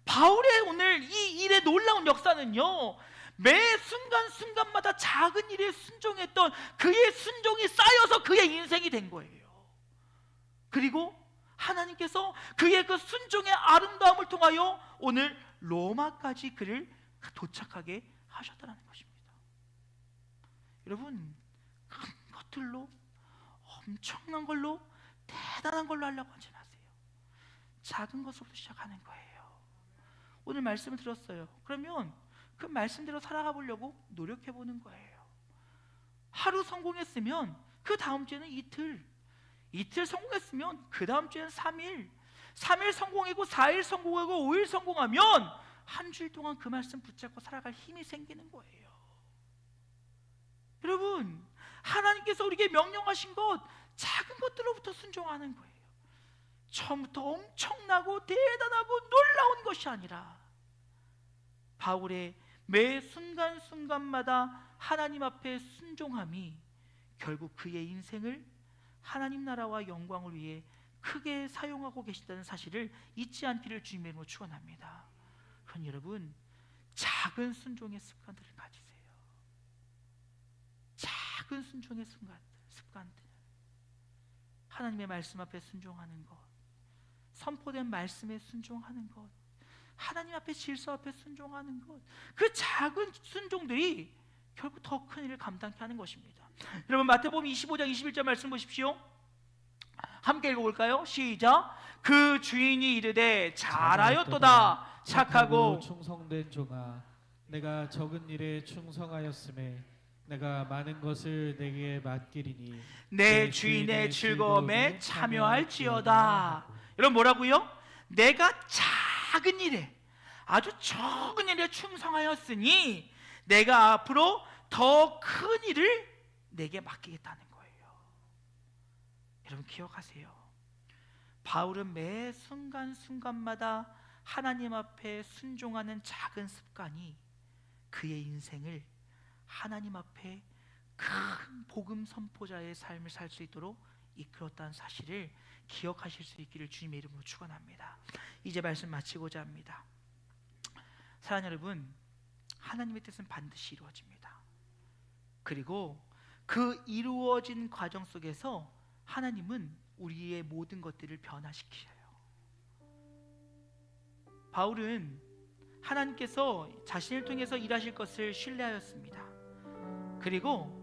바울의 오늘 이 일의 놀라운 역사는요, 매 순간순간마다 작은 일에 순종했던 그의 순종이 쌓여서 그의 인생이 된 거예요. 그리고 하나님께서 그의 그 순종의 아름다움을 통하여 오늘 로마까지 그를 도착하게 하셨다는 것입니다. 여러분, 큰 것들로, 엄청난 걸로, 대단한 걸로 하려고 하지 마세요. 작은 것으로부터 시작하는 거예요. 오늘 말씀을 들었어요. 그러면 그 말씀대로 살아가 보려고 노력해 보는 거예요. 하루 성공했으면 그 다음 주에는 이틀 성공했으면 그 다음 주에는 3일, 3일 성공하고 4일 성공하고 5일 성공하면 한 주일 동안 그 말씀 붙잡고 살아갈 힘이 생기는 거예요. 여러분, 하나님께서 우리에게 명령하신 것, 작은 것들로부터 순종하는 거예요. 처음부터 엄청나고 대단하고 놀라운 것이 아니라 바울의 매 순간순간마다 하나님 앞에 순종함이 결국 그의 인생을 하나님 나라와 영광을 위해 크게 사용하고 계신다는 사실을 잊지 않기를 주님의 이름으로 축원합니다. 그럼 여러분, 작은 순종의 습관들을 가지세요. 작은 순종의 습관들. 하나님의 말씀 앞에 순종하는 것, 선포된 말씀에 순종하는 것, 하나님 앞에 질서 앞에 순종하는 것, 그 작은 순종들이 결국 더 큰 일을 감당케 하는 것입니다. 여러분, 마태복음 25장 21절 말씀 보십시오. 함께 읽어볼까요? 시작. 그 주인이 이르되 잘하였도다 착하고 충성된 종아, 내가 적은 일에 충성하였음에 내가 많은 것을 내게 맡기리니 내 주인의 즐거움에 참여할지어다. 여러분, 뭐라고요? 내가 작은 일에, 아주 적은 일에 충성하였으니 내가 앞으로 더 큰 일을 내게 맡기겠다는 거예요. 여러분, 기억하세요. 바울은 매 순간순간마다 하나님 앞에 순종하는 작은 습관이 그의 인생을 하나님 앞에 큰 복음 선포자의 삶을 살 수 있도록 이끌었다는 사실을 기억하실 수 있기를 주님의 이름으로 축원합니다. 이제 말씀 마치고자 합니다. 사랑하는 여러분, 하나님의 뜻은 반드시 이루어집니다. 그리고 그 이루어진 과정 속에서 하나님은 우리의 모든 것들을 변화시키셔요. 바울은 하나님께서 자신을 통해서 일하실 것을 신뢰하였습니다. 그리고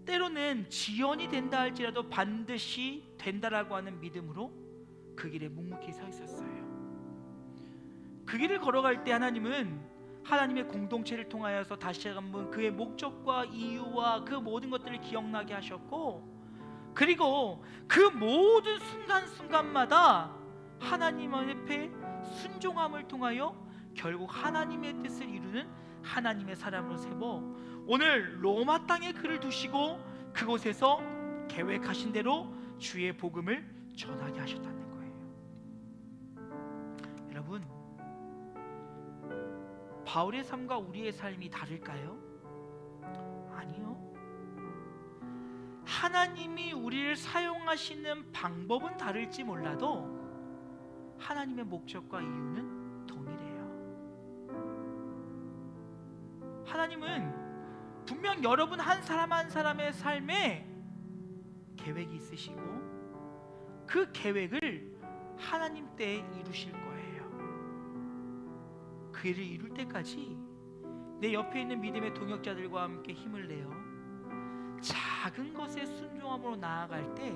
때로는 지연이 된다 할지라도 반드시 된다라고 하는 믿음으로 그 길에 묵묵히 서 있었어요. 그 길을 걸어갈 때 하나님은 하나님의 공동체를 통하여서 다시 한번 그의 목적과 이유와 그 모든 것들을 기억나게 하셨고, 그리고 그 모든 순간순간마다 하나님 앞에 순종함을 통하여 결국 하나님의 뜻을 이루는 하나님의 사람으로 세워 오늘 로마 땅에 그를 두시고 그곳에서 계획하신 대로 주의 복음을 전하게 하셨다는 거예요. 여러분, 바울의 삶과 우리의 삶이 다를까요? 아니요. 하나님이 우리를 사용하시는 방법은 다를지 몰라도 하나님의 목적과 이유는 동일해요. 하나님은 분명 여러분 한 사람 한 사람의 삶에 계획이 있으시고 그 계획을 하나님 때에 이루실 거예요. 그 일을 이룰 때까지 내 옆에 있는 믿음의 동역자들과 함께 힘을 내어 작은 것에 순종함으로 나아갈 때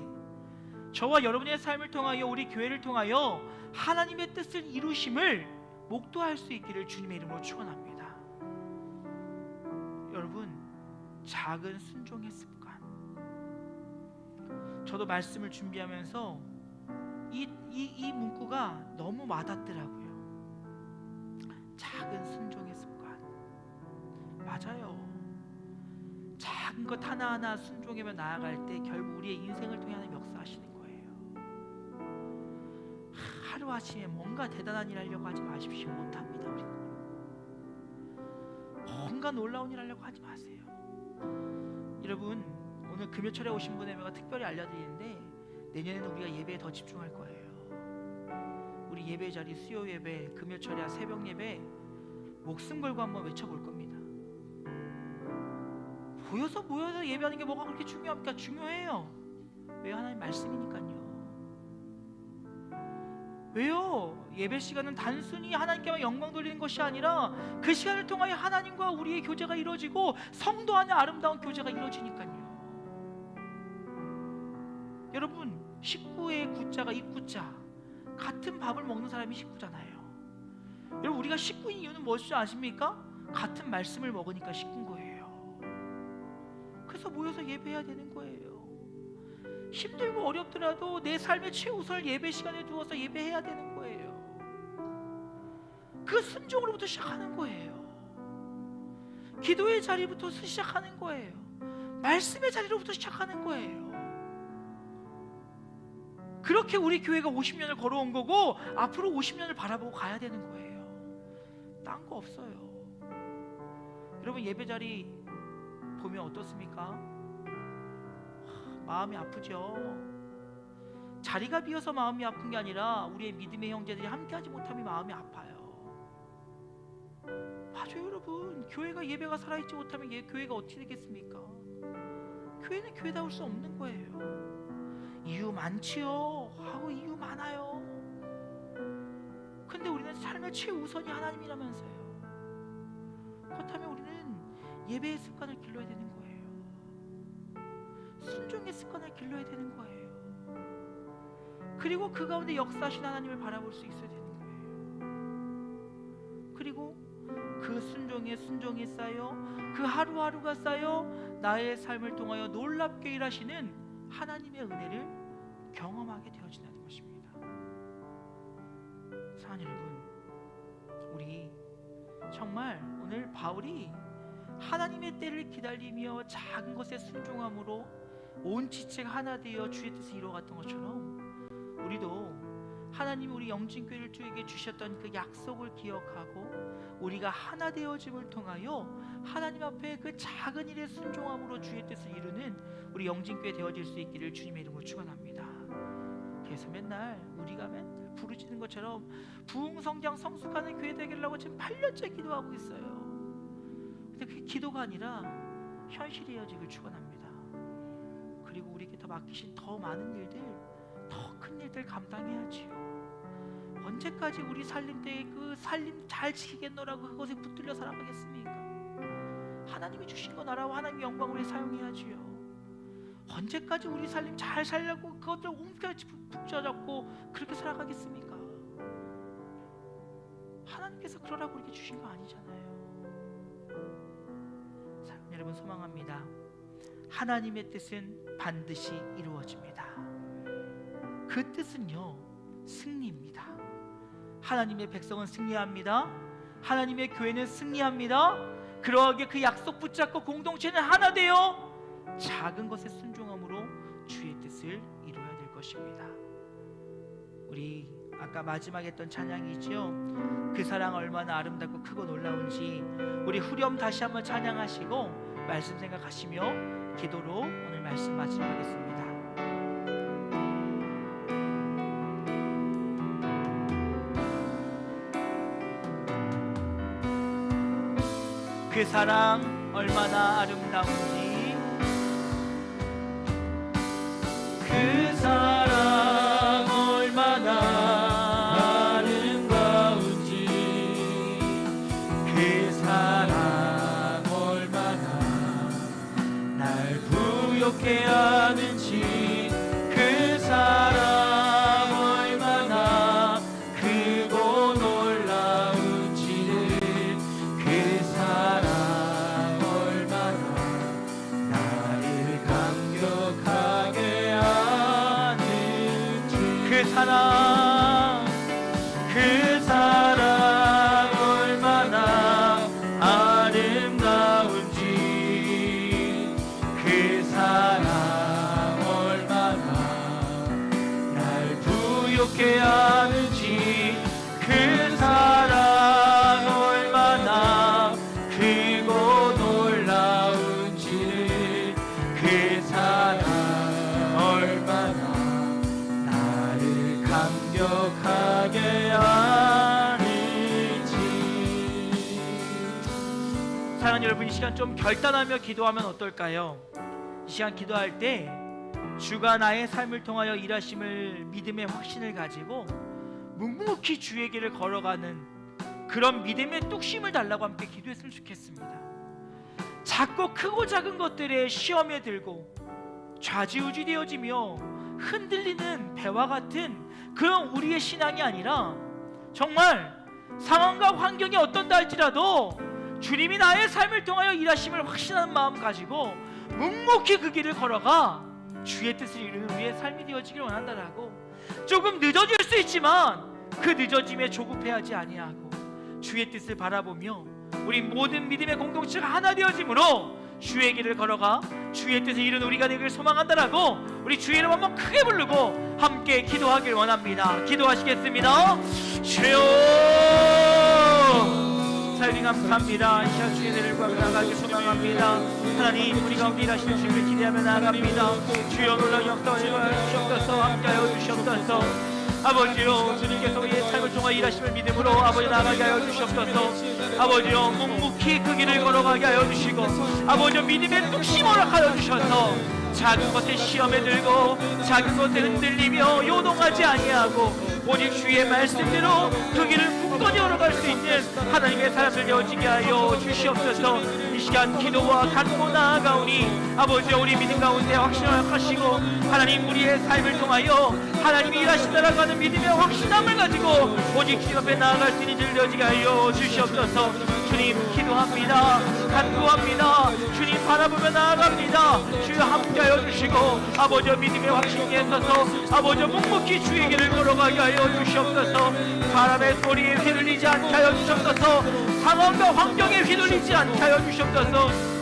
저와 여러분의 삶을 통하여 우리 교회를 통하여 하나님의 뜻을 이루심을 목도할 수 있기를 주님의 이름으로 축원합니다. 여러분, 작은 순종의 습관. 저도 말씀을 준비하면서 이 문구가 너무 와닿더라고요. 작은 순종의 습관. 맞아요. 작은 것 하나하나 순종하며 나아갈 때 결국 우리의 인생을 통해 하나님 역사하시는 거예요. 하루아침에 뭔가 대단한 일 하려고 하지 마십시오. 못합니다. 우리는 뭔가 놀라운 일 하려고 하지 마세요. 여러분, 오늘 금요철에 오신 분에게 특별히 알려드리는데 내년에는 우리가 예배에 더 집중할 거예요. 우리 예배 자리, 수요 예배, 금요철야 새벽 예배 목숨 걸고 한번 외쳐볼 겁니다. 모여서 예배하는 게 뭐가 그렇게 중요합니까? 중요해요. 왜요? 하나님 말씀이니까요. 왜요? 예배 시간은 단순히 하나님께만 영광 돌리는 것이 아니라 그 시간을 통하여 하나님과 우리의 교제가 이루어지고 성도 안에 아름다운 교제가 이루어지니까요. 여러분, 식구의 구자가 입구자, 같은 밥을 먹는 사람이 식구잖아요. 여러분, 우리가 식구인 이유는 무엇인지 아십니까? 같은 말씀을 먹으니까 식구인 거예요. 그래서 모여서 예배해야 되는 거예요. 힘들고 어렵더라도 내 삶의 최우선을 예배 시간에 두어서 예배해야 되는 거예요. 그 순종으로부터 시작하는 거예요. 기도의 자리부터 시작하는 거예요. 말씀의 자리로부터 시작하는 거예요. 그렇게 우리 교회가 50년을 걸어온 거고 앞으로 50년을 바라보고 가야 되는 거예요. 딴 거 없어요. 여러분 예배 자리 보면 어떻습니까? 마음이 아프죠. 자리가 비어서 마음이 아픈 게 아니라 우리의 믿음의 형제들이 함께하지 못함이 마음이 아파요. 맞아요 여러분. 교회가 예배가 살아있지 못하면 교회가 어떻게 되겠습니까? 교회는 교회다울 수 없는 거예요. 이유 많지요. 하고 이유 많아요. 근데 우리는 삶의 최우선이 하나님이라면서요. 그렇다면 우리는 예배의 습관을 길러야 되는 거예요. 순종의 습관을 길러야 되는 거예요. 그리고 그 가운데 역사하신 하나님을 바라볼 수 있어야 되는 거예요. 그리고 그 순종에 순종이 쌓여 그 하루하루가 쌓여 나의 삶을 통하여 놀랍게 일하시는 하나님의 은혜를 경험하게 되어진다는 것입니다. 사랑하는 여러분, 우리 정말 오늘 바울이 하나님의 때를 기다리며 작은 것에 순종함으로 온 지체가 하나 되어 주의 뜻을 이루어갔던 것처럼 우리도 하나님이 우리 영진교회를 주에게 주셨던 그 약속을 기억하고 우리가 하나 되어짐을 통하여 하나님 앞에 그 작은 일에 순종함으로 주의 뜻을 이루는 우리 영진교회 되어질 수 있기를 주님의 이름으로 축원합니다. 그래서 맨날 우리가 맨날 부르짖는 것처럼 부흥성장 성숙하는 교회 되기라고 지금 8년째 기도하고 있어요. 근데 그게 기도가 아니라 현실이 되어지길 축원합니다. 그리고 우리에게 더 맡기신 더 많은 일들, 더 큰 일들 감당해야지요. 언제까지 우리 살림 때에 그 살림 잘 지키겠노라고 그것에 붙들려 살아가겠습니까? 하나님이 주신 거 나라와 하나님의 영광을 위해 사용해야지요. 언제까지 우리 살림 잘 살려고 그것들 옮겨지 붙잡고 그렇게 살아가겠습니까? 하나님께서 그러라고 이렇게 주신 거 아니잖아요. 자, 여러분 소망합니다. 하나님의 뜻은 반드시 이루어집니다. 그 뜻은요 승리입니다. 하나님의 백성은 승리합니다. 하나님의 교회는 승리합니다. 그러하게 그 약속 붙잡고 공동체는 하나 되어 작은 것에 순종함으로 주의 뜻을 이루어야 될 것입니다. 우리 아까 마지막에 했던 찬양이죠. 그 사랑 얼마나 아름답고 크고 놀라운지 우리 후렴 다시 한번 찬양하시고 말씀 생각하시며 기도로 오늘 말씀 마치겠습니다. 그 사랑 얼마나 아름다운지 그 사랑 얼마나 아름다운지 그 사랑 얼마나 날 부욕해 하는지 그 사랑 얼마나 크고 놀라운지를 그 사랑 얼마나 나를 감격하게 하는지 그 사랑 얼마나 아름다운지 그 사랑 얼마나 날 부욕해 하는지 그 사랑 얼마나 크고 놀라운지를 그 사랑 얼마나 나를 감격하게 하는지. 사랑하는 여러분, 이 시간 좀 결단하며 기도하면 어떨까요? 이 시간 기도할 때 주가 나의 삶을 통하여 일하심을 믿음의 확신을 가지고 묵묵히 주의 길을 걸어가는 그런 믿음의 뚝심을 달라고 함께 기도했으면 좋겠습니다. 작고 크고 작은 것들에 시험에 들고 좌지우지 되어지며 흔들리는 배와 같은 그런 우리의 신앙이 아니라 정말 상황과 환경이 어떤다 할지라도 주님이 나의 삶을 통하여 일하심을 확신하는 마음 가지고 묵묵히 그 길을 걸어가 주의 뜻을 이루는 우리의 삶이 되어지길 원한다라고, 조금 늦어질 수 있지만 그 늦어짐에 조급해하지 아니하고 주의 뜻을 바라보며 우리 모든 믿음의 공동체가 하나 되어짐으로 주의 길을 걸어가 주의 뜻을 이룬 우리가 되길 소망한다라고 우리 주의 이름 한번 크게 부르고 함께 기도하길 원합니다. 기도하시겠습니다. 주여 살기 감사합니다. 이 시간 주의 은혜를 구하며 나가길 소망합니다. 하나님 우리 가운데 일하시는 주님을 기대하며 나아갑니다. 주여 놀라운 역사를 주시옵소서. 함께하여 주시옵소서. 아버지요 주님께서 우리의 삶을 통해 일하심을 믿음으로 아버지 나가게 하여 주시옵소서. 아버지요 묵묵히 그 길을 걸어가게 하여 주시고 아버지요 믿음의 뚝심 허락하여 주셔서 작은 것에 시험에 들고 작은 것에 흔들리며 요동하지 아니하고 오직 주의 말씀대로 그 길을 굳건히 걸어갈 수 있는 하나님의 사람들 되어지게 하여 주시옵소서. 이 시간 기도와 간구 나아가오니 아버지 우리 믿음 가운데 확신을 하시고 하나님 우리의 삶을 통하여 하나님이 일하신다라고 하는 믿음의 확신함을 가지고 오직 주님 앞에 나아갈 수 있는 줄 되어지게 하여 주시옵소서. 주님 기도합니다. 간구합니다. 주님 바라보며 나아갑니다. 주여 함께하여 주시고 아버지 믿음의 확신에 있어서 아버지 묵묵히 주의 길을 걸어가게 하여 주시옵소서. 바람의 소리에 휘둘리지 않게 하여 주시옵소서. 상황과 환경에 휘둘리지 않게 하여 주시옵소서.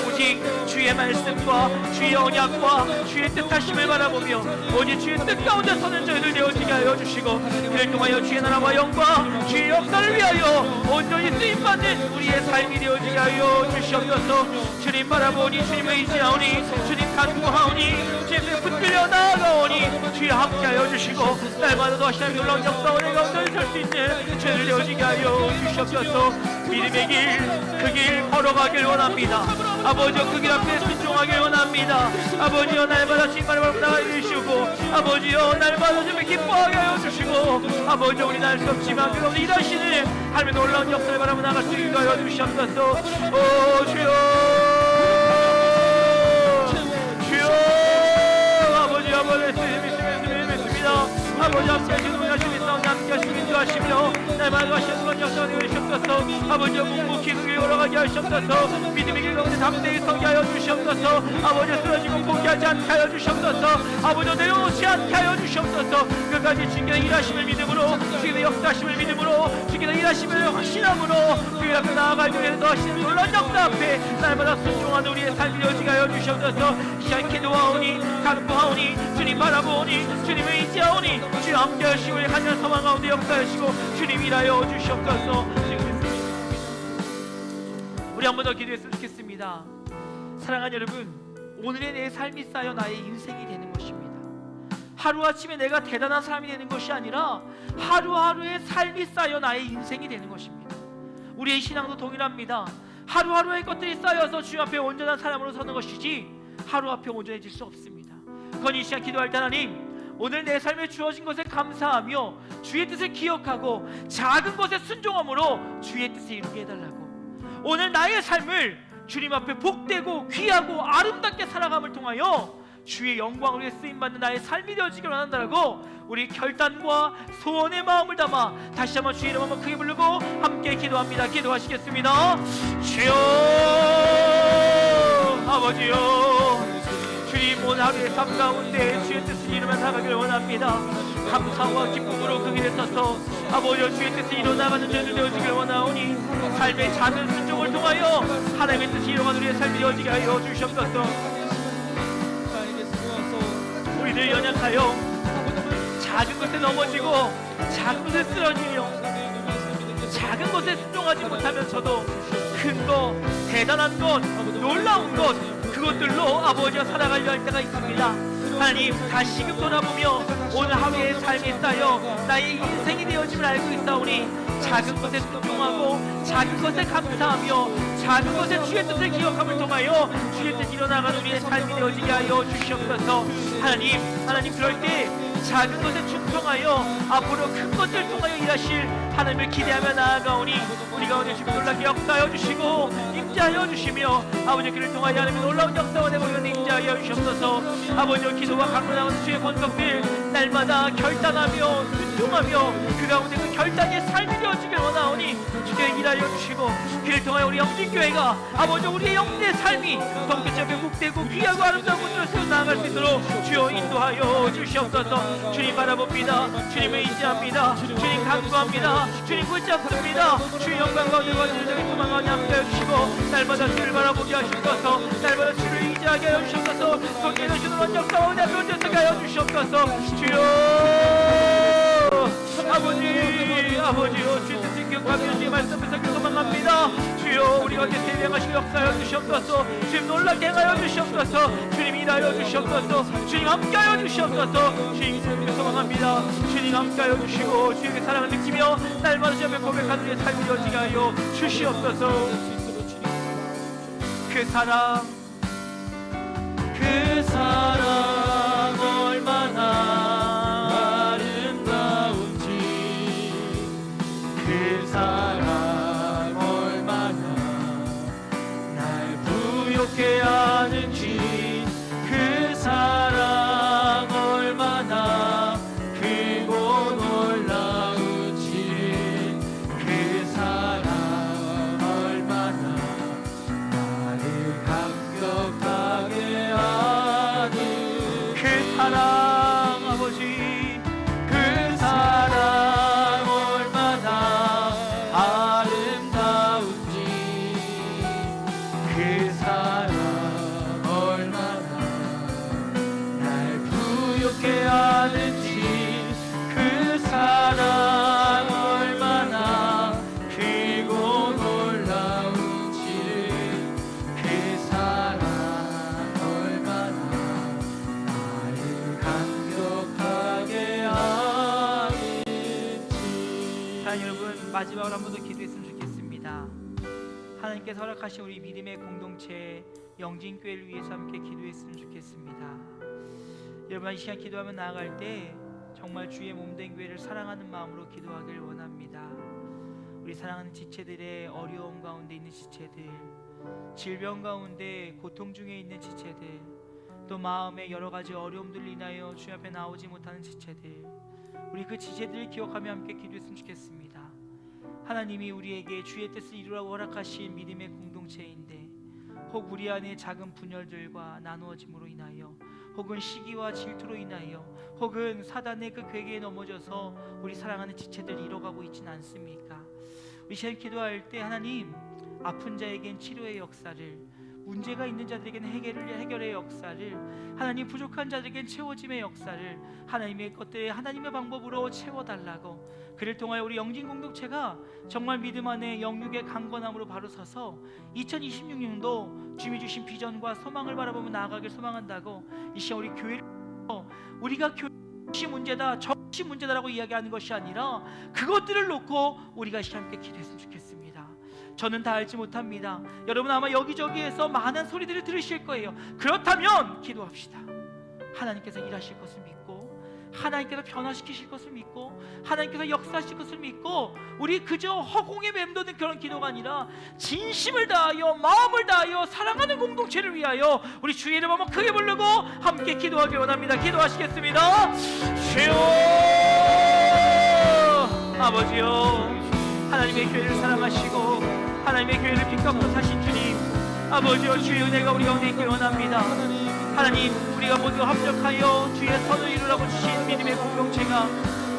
오직 주의 말씀과 주의 언약과 주의 뜻하심을 바라보며 오직 주의 뜻 가운데 서는 저희들 되어지게 하여 주시고 그를 통하여 주의 나라와 영광 주의 역사를 위하여 온전히 쓰임받는 우리의 삶이 되어지게 하여 주시옵소서. 주님 바라보니 주님을 의지하오니 주님 간구하오니 주님을 붙들려 나아가오니 주의 함께하여 주시고 날마다 더 하시는 놀라운 역사와 내 가운데 설 수 있는 저희들 되어지게 하여 주시옵소서. 믿음의 길 그 길 걸어가길 원합니다. 아버지여 그 길 앞에 순종하길 원합니다. 아버지여 날마다 주님만을 바라보다 주시고 아버지여 날마다 주님을 기뻐하게 하여 주시고 아버지여 우리 날 수 없지만 그 가운데 일하시는 하나님의 놀라운 역사를 바라보며 나갈 수 있게 하여 주시옵소서. 오 주여 주여 아버지 아버지 믿습니다. 아버지 함께 하시는 하시는 싸움에 함께 하시는 인도하시며 날마다 하시는 그런 역사가 되어 주시옵소서. 아버지 묵묵히 그 길 걸어가게 하시옵소서. 믿음의 길 가운데 담대히 서게 하여 주시옵소서. 아버지 쓰러지고 포기하지 않게 하여 주시옵소서. 아버지 내려놓지 않게 하여 주시옵소서. 끝까지 주님의 일하심을 믿음으로 주님의 역사하심을 믿음으로 주님의 일하심을 확신함으로 그 앞에 나아갈 때에 더 하시는 놀라운 역사 앞에 날마다 순종하는 우리의 삶이 되어지게 하여 주시옵소서. 시간 기도하오니 간구하오니 주님 바라보오니 주님을 의지하오니 주님 함께 하시고 간절한 소망 가운데 역사하시고 주님 일하여 주시옵소서. 우리 한 번 더 기도했으면 좋겠습니다. 사랑하는 여러분, 오늘의 내 삶이 쌓여 나의 인생이 되는 것입니다. 하루아침에 내가 대단한 사람이 되는 것이 아니라 하루하루의 삶이 쌓여 나의 인생이 되는 것입니다. 우리의 신앙도 동일합니다. 하루하루의 것들이 쌓여서 주님 앞에 온전한 사람으로 서는 것이지 하루 앞에 온전해질 수 없습니다. 그건 이 시간 기도할 때 하나님 오늘 내 삶에 주어진 것에 감사하며 주의 뜻을 기억하고 작은 것에 순종함으로 주의 뜻을 이루게 해달라고 오늘 나의 삶을 주님 앞에 복되고 귀하고 아름답게 살아감을 통하여 주의 영광을 위해 쓰임받는 나의 삶이 되어지길 원한다라고 우리 결단과 소원의 마음을 담아 다시 한번 주의 이름 한번 크게 부르고 함께 기도합니다. 기도하시겠습니다. 주여 아버지여 주님 오늘 하루의 삶 가운데 주의 뜻을 이루며 나가길 원합니다. 감사와 기쁨으로 그 길에 서서 아버지여 주의 뜻을 이루어나가는 저희들 되어지길 원하오니 삶의 작은 순종을 통하여 하나님의 뜻을 이루어가는 우리의 삶이 되어지게 하여 주시옵소서. 우리들 연약하여 작은 것에 넘어지고 작은 것에 쓰러지며 작은 것에 순종하지 못하면서도 큰 것, 대단한 것, 놀라운 것 그것들로 아버지와 살아가려 할 때가 있습니다. 하나님 다시금 돌아보며 오늘 하루의 삶이 쌓여 나의 인생이 되어짐을 알고 있사오니 작은 것에 순종하고 작은 것에 감사하며 작은 것에 주의 뜻을 기억함을 통하여 주의 뜻이 일어나가는 우리의 삶이 되어지게 하여 주시옵소서. 하나님 그럴 때 작은 것에 충성하여 앞으로 큰 것을 통하여 일하실 하나님을 기대하며 나아가오니 우리 가운데 주님 놀랍게 역사하여 주시고 임재하여 주시며 아버지 그를 통하여 하나님의 놀라운 역사와 내 모든 임재하여 주시옵소서. 아버지와 기도와 강로 나오는 주의 본성들 날마다 결단하며 순종하며 그 가운데 그 결단의 삶이 되어지길 원하오니 주의 일하여 주시고 그를 통하여 우리 영진교회가 아버지 우리의 영혼의 삶이 성격적에 묵되고 귀하고 아름다운 곳으로 세워 나아갈 수 있도록 주여 인도하여 주시옵소서. 주님 바라봅니다. 주님을 의지합니다. 주님 간구합니다. 주님 붙잡습니다. 주의 영광 가운데 완전히 소망 가운데 함께해 주시고 날마다 주를 바라보게 하시옵소서. 날마다 주를 의지하게 하여 주시옵소서. 성령의 주는 원적 싸움에 앞에 서게 하여 주시옵소서. 주여 아버지요 주의 뜻을 기억하며 주의 말씀을 듣기 소망합니다. 주여 우리 가운데 대명하시고 역사하여 주시옵소서. 주님 놀랍게 행하여 주시옵소서. 주님 일하여 주시옵소서. 주님 함께하여 주시옵소서. 주님 듣기 소망합니다. 주님 함께하여 주시고 주님의 사랑을 느끼며 날마다 주 앞에 고백하는 우리의 삶이 되어지게 하여 주시옵소서. 그 사랑 얼마나 아름다운지 그 사랑 얼마나 날 부욕해 하는지 그 사랑 얼마나 크고 놀라운지 그 사랑 얼마나 나를 감격하게 하는 그 사랑 아버지 그 사랑 얼마나 아름다운지 그 사랑 얼마나 날 부욕해 하는지 그 사랑 얼마나 크고 놀라운지 그 사랑 얼마나 나를 감격하게 하는지. 자 여러분 마지막으로 한 번 더 기도했으면 좋겠습니다. 하나님께서 허락하신 우리 믿음의 공동체 영진교회를 위해서 함께 기도했으면 좋겠습니다. 여러분 이 시간 기도하며 나아갈 때 정말 주의 몸된 교회를 사랑하는 마음으로 기도하길 원합니다. 우리 사랑하는 지체들의 어려움 가운데 있는 지체들, 질병 가운데 고통 중에 있는 지체들, 또 마음의 여러 가지 어려움들로 인하여 주님 앞에 나오지 못하는 지체들, 우리 그 지체들을 기억하며 함께 기도했으면 좋겠습니다. 하나님이 우리에게 주의 뜻을 이루라고 허락하신 믿음의 공동체인데 혹 우리 안에 작은 분열들과 나누어짐으로 인하여 혹은 시기와 질투로 인하여 혹은 사단의 그 괴계에 넘어져서 우리 사랑하는 지체들을 잃어가고 있지는 않습니까? 우리 시간 기도할 때 하나님 아픈 자에겐 치료의 역사를, 문제가 있는 자들에게는 해결의 역사를, 하나님 부족한 자들에게는 채워짐의 역사를 하나님의 것들에 하나님의 방법으로 채워달라고, 그를 통하여 우리 영진 공동체가 정말 믿음 안에 영육의 강건함으로 바로 서서 2026년도 주님이 주신 비전과 소망을 바라보며 나아가길 소망한다고, 이 시간 우리 교회를 우리가 교회시 문제다 저것이 문제다라고 이야기하는 것이 아니라 그것들을 놓고 우리가 이 시간 함께 기도했으면 좋겠습니다. 저는 다 알지 못합니다. 여러분 아마 여기저기에서 많은 소리들을 들으실 거예요. 그렇다면 기도합시다. 하나님께서 일하실 것을 믿고, 하나님께서 변화시키실 것을 믿고, 하나님께서 역사하실 것을 믿고, 우리 그저 허공에 맴도는 그런 기도가 아니라 진심을 다하여 마음을 다하여 사랑하는 공동체를 위하여 우리 주의 이름 한번 크게 부르고 함께 기도하기 원합니다. 기도하시겠습니다. 주여 아버지요, 하나님의 교회를 사랑하시고 하나님의 교회를 빛감고 사신 주님, 아버지여 주의 은혜가 우리 가운데 있기 원합니다. 하나님 우리가 모두 합력하여 주의 선을 이루라고 주신 믿음의 공동체가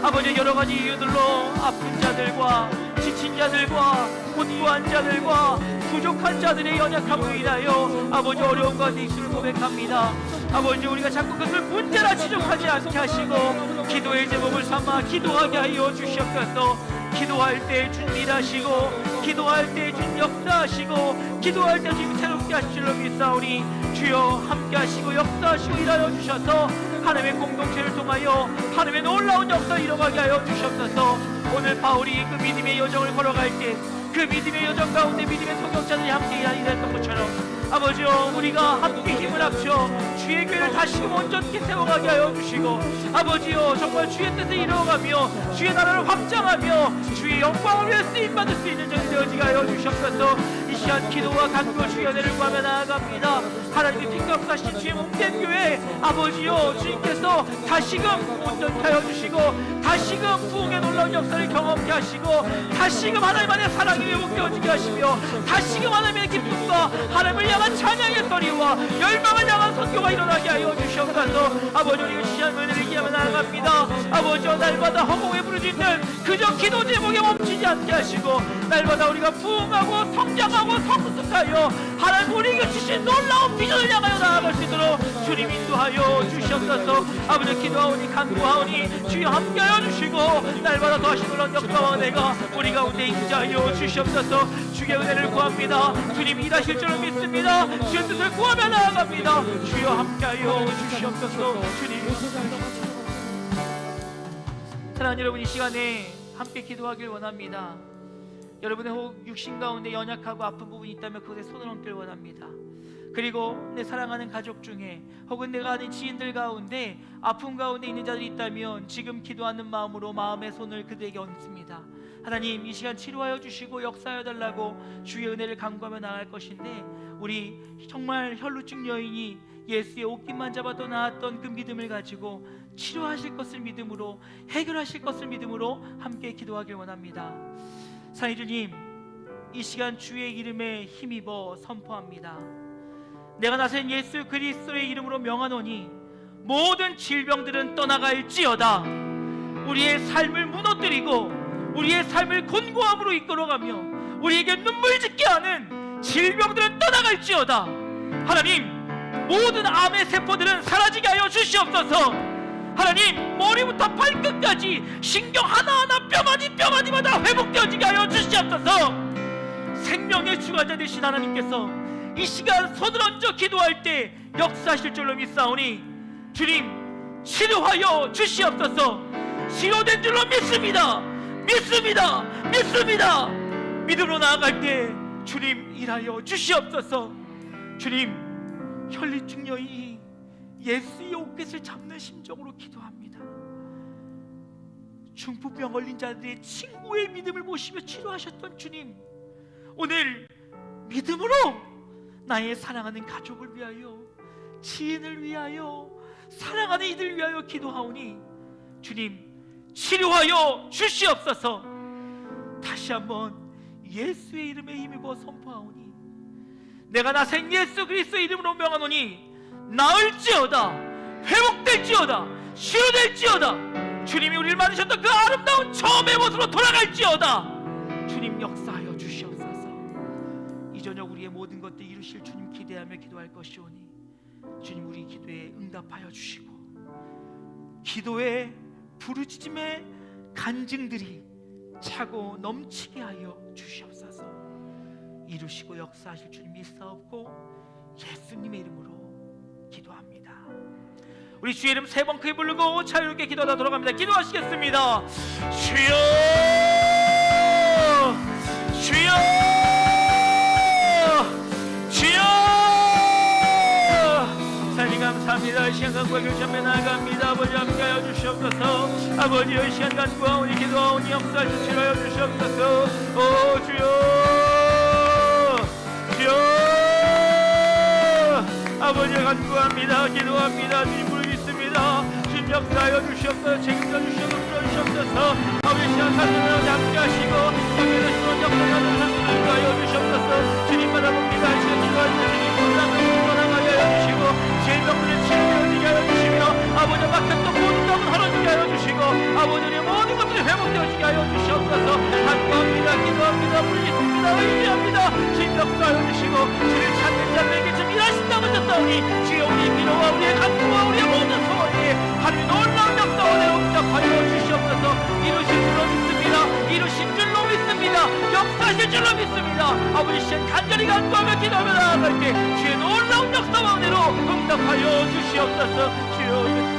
아버지 여러 가지 이유들로 아픈 자들과 지친 자들과 곤고한 자들과 부족한 자들의 연약함으로 인하여 아버지 어려움 가운데 있음을 고백합니다. 아버지 우리가 자꾸 그것을 문제라 지적하지 않게 하시고 기도의 제목을 삼아 기도하게 하여 주시옵소서. 기도할 때 주님 일하시고, 기도할 때 주님 역사하시고, 기도할 때 주님 새롭게 하실 줄로 믿사오니 주여 함께 하시고 역사하시고 일하여 주셔서 하나님의 공동체를 통하여 하나님의 놀라운 역사를 이뤄가게 하여 주시옵소서. 오늘 바울이 그 믿음의 여정을 걸어갈 때 그 믿음의 여정 가운데 믿음의 동역자들이 함께 일했던 것처럼 아버지여 우리가 함께 힘을 합쳐 주의 교회를 다시금 온전히 세워가게 하여 주시고, 아버지여 정말 주의 뜻을 이루어가며 주의 나라를 확장하며 주의 영광을 위해 쓰임받을 수 있는 자들이 되어지게 하여 주시옵소서. 이 시간 기도와 간구 주의 은혜를 구하며 나아갑니다. 하나님의 빛각사신 주의 몸된 교회 아버지여 주님께서 다시금 온전히 하여 주시고 다시금 부흥의 놀라운 역사를 경험케 하시고 다시금 하나님 안에 사랑이 회복되어 채워지게 하시며 다시금 하나님의 기쁨과 하나님을 향한 찬양의 소리와 열망을 향한 선교가 일어나게 하여 주시옵소서. 아버지, 우리가 주시는 은혜를 기하며 나아갑니다. 아버지와 날마다 허공에 부르짖는 그저 기도 제목에 멈추지 않게 하시고 날마다 우리가 부흥하고 성장하고 성숙하여 하나님 우리에게 주신 놀라운 비전을 향하여 나아갈 수 있도록 주님 인도하여 주시옵소서. 아버지, 기도하오니 간구하오니 주여 함께하여 주시고 날마다 더하신 놀라운 역사와 은혜가 우리 가운데 임재하여 주시옵소서. 주의 은혜를 구합니다. 주님 일하실 줄을 믿습니다. 주의 뜻을 구하며 나아갑니다. 주여 함께하여 주시옵소서. 주님, 사랑하는 여러분, 이 시간에 함께 기도하길 원합니다. 여러분의 혹 육신 가운데 연약하고 아픈 부분이 있다면 그것에 손을 얹길 원합니다. 그리고 내 사랑하는 가족 중에 혹은 내가 아는 지인들 가운데 아픔 가운데 있는 자들이 있다면 지금 기도하는 마음으로 마음의 손을 그들에게 얹습니다. 하나님, 이 시간 치료하여 주시고 역사하여 달라고 주의 은혜를 간구하며 나아갈 것인데, 우리 정말 혈루증 여인이 예수의 옷깃만 잡아도 나았던 그 믿음을 가지고 치료하실 것을 믿음으로, 해결하실 것을 믿음으로 함께 기도하길 원합니다. 사랑주님, 이 시간 주의 이름에 힘입어 선포합니다. 내가 나선 예수 그리스도의 이름으로 명하노니 모든 질병들은 떠나갈지어다. 우리의 삶을 무너뜨리고 우리의 삶을 곤고함으로 이끌어가며 우리에게 눈물 짓게 하는 질병들은 떠나갈지어다. 하나님, 모든 암의 세포들은 사라지게 하여 주시옵소서. 하나님, 머리부터 발끝까지 신경 하나하나 뼈마디마다 회복되어지게 하여 주시옵소서. 생명의 주관자 되신 하나님께서 이 시간 손을 얹어 기도할 때 역사하실 줄로 믿사오니 주님, 치료하여 주시옵소서. 치료된 줄로 믿습니다. 믿음으로 나아갈 때 주님 일하여 주시옵소서. 주님, 혈루증 여인이 예수의 옷깃을 잡는 심정으로 기도합니다. 중풍병 걸린 자들의 친구의 믿음을 모시며 치료하셨던 주님, 오늘 믿음으로 나의 사랑하는 가족을 위하여, 지인을 위하여, 사랑하는 이들 위하여 기도하오니 주님, 치료하여 주시옵소서. 다시 한번 예수의 이름에 힘입어 선포하오니 내가 나생 예수 그리스도의 이름으로 명하노니 나을지어다, 회복될지어다, 치유될지어다. 주님이 우리를 만드셨던 그 아름다운 처음의 모습으로 돌아갈지어다. 주님, 역사하여 주시옵소서. 이 저녁 우리의 모든 것들 이루실 주님 기대하며 기도할 것이오니 주님, 우리 기도에 응답하여 주시고 기도의 부르짖음의 간증들이 차고 넘치게 하여 주시옵소서. 이루시고 역사하실 주님 믿사옵고 예수님의 이름으로 기도합니다. 우리 주의 이름 세 번 크게 부르고 자유롭게 기도하다 돌아갑니다. 기도하시겠습니다. 주여, 주여, 주여. 하나님 감사합니다. 이 시간 간구와 결정에 나아갑니다. 아버지, 함께하여 주시옵소서. 아버지, 이 시간 간구하오니 기도하오니 역사하여 치료하여 주시옵소서. 오 주여, 주여. 아버지, 간구합니다. 기도합니다. 주님 부르짖습니다. 주님 역사하여 주시옵소서. 책임져 주시옵소서. 아버지, 시간 간구하오니 함께하시고 함께하는 시간 역사하는 삶을 인도하여 주시옵소서. 주님 바라봅니다. 이 시간 기도하시는 주님 보좌하시고 돌아가게 주시고 질병들을 치료되어지게 하여 주시며 아버지, 막혔던 모든 병을 헐어지게 하여 주시고 아버지의 모든 것들이 회복되어지게 하여 주시옵소서. 간구합니다. 기도합니다. 부르짖습니다. 의지합니다. 주님 역사하여 주시고 주를 찾는 자들에게 좀 일하신다고 하셨다오니 주여, 우리의 기도와 우리의 간구와 우리의 모든 소원이 하나님의 놀라운 역사원에 응답하여 주시옵소서. 이루신 줄로 믿습니다. 이루신 줄로 믿습니다. 역사하실 줄로 믿습니다. 아버지, 시간 간절히 간구하며 기도하며 나아갈 때 주의 놀라운 역사와 은혜로 응답하여 주시옵소서. 주여,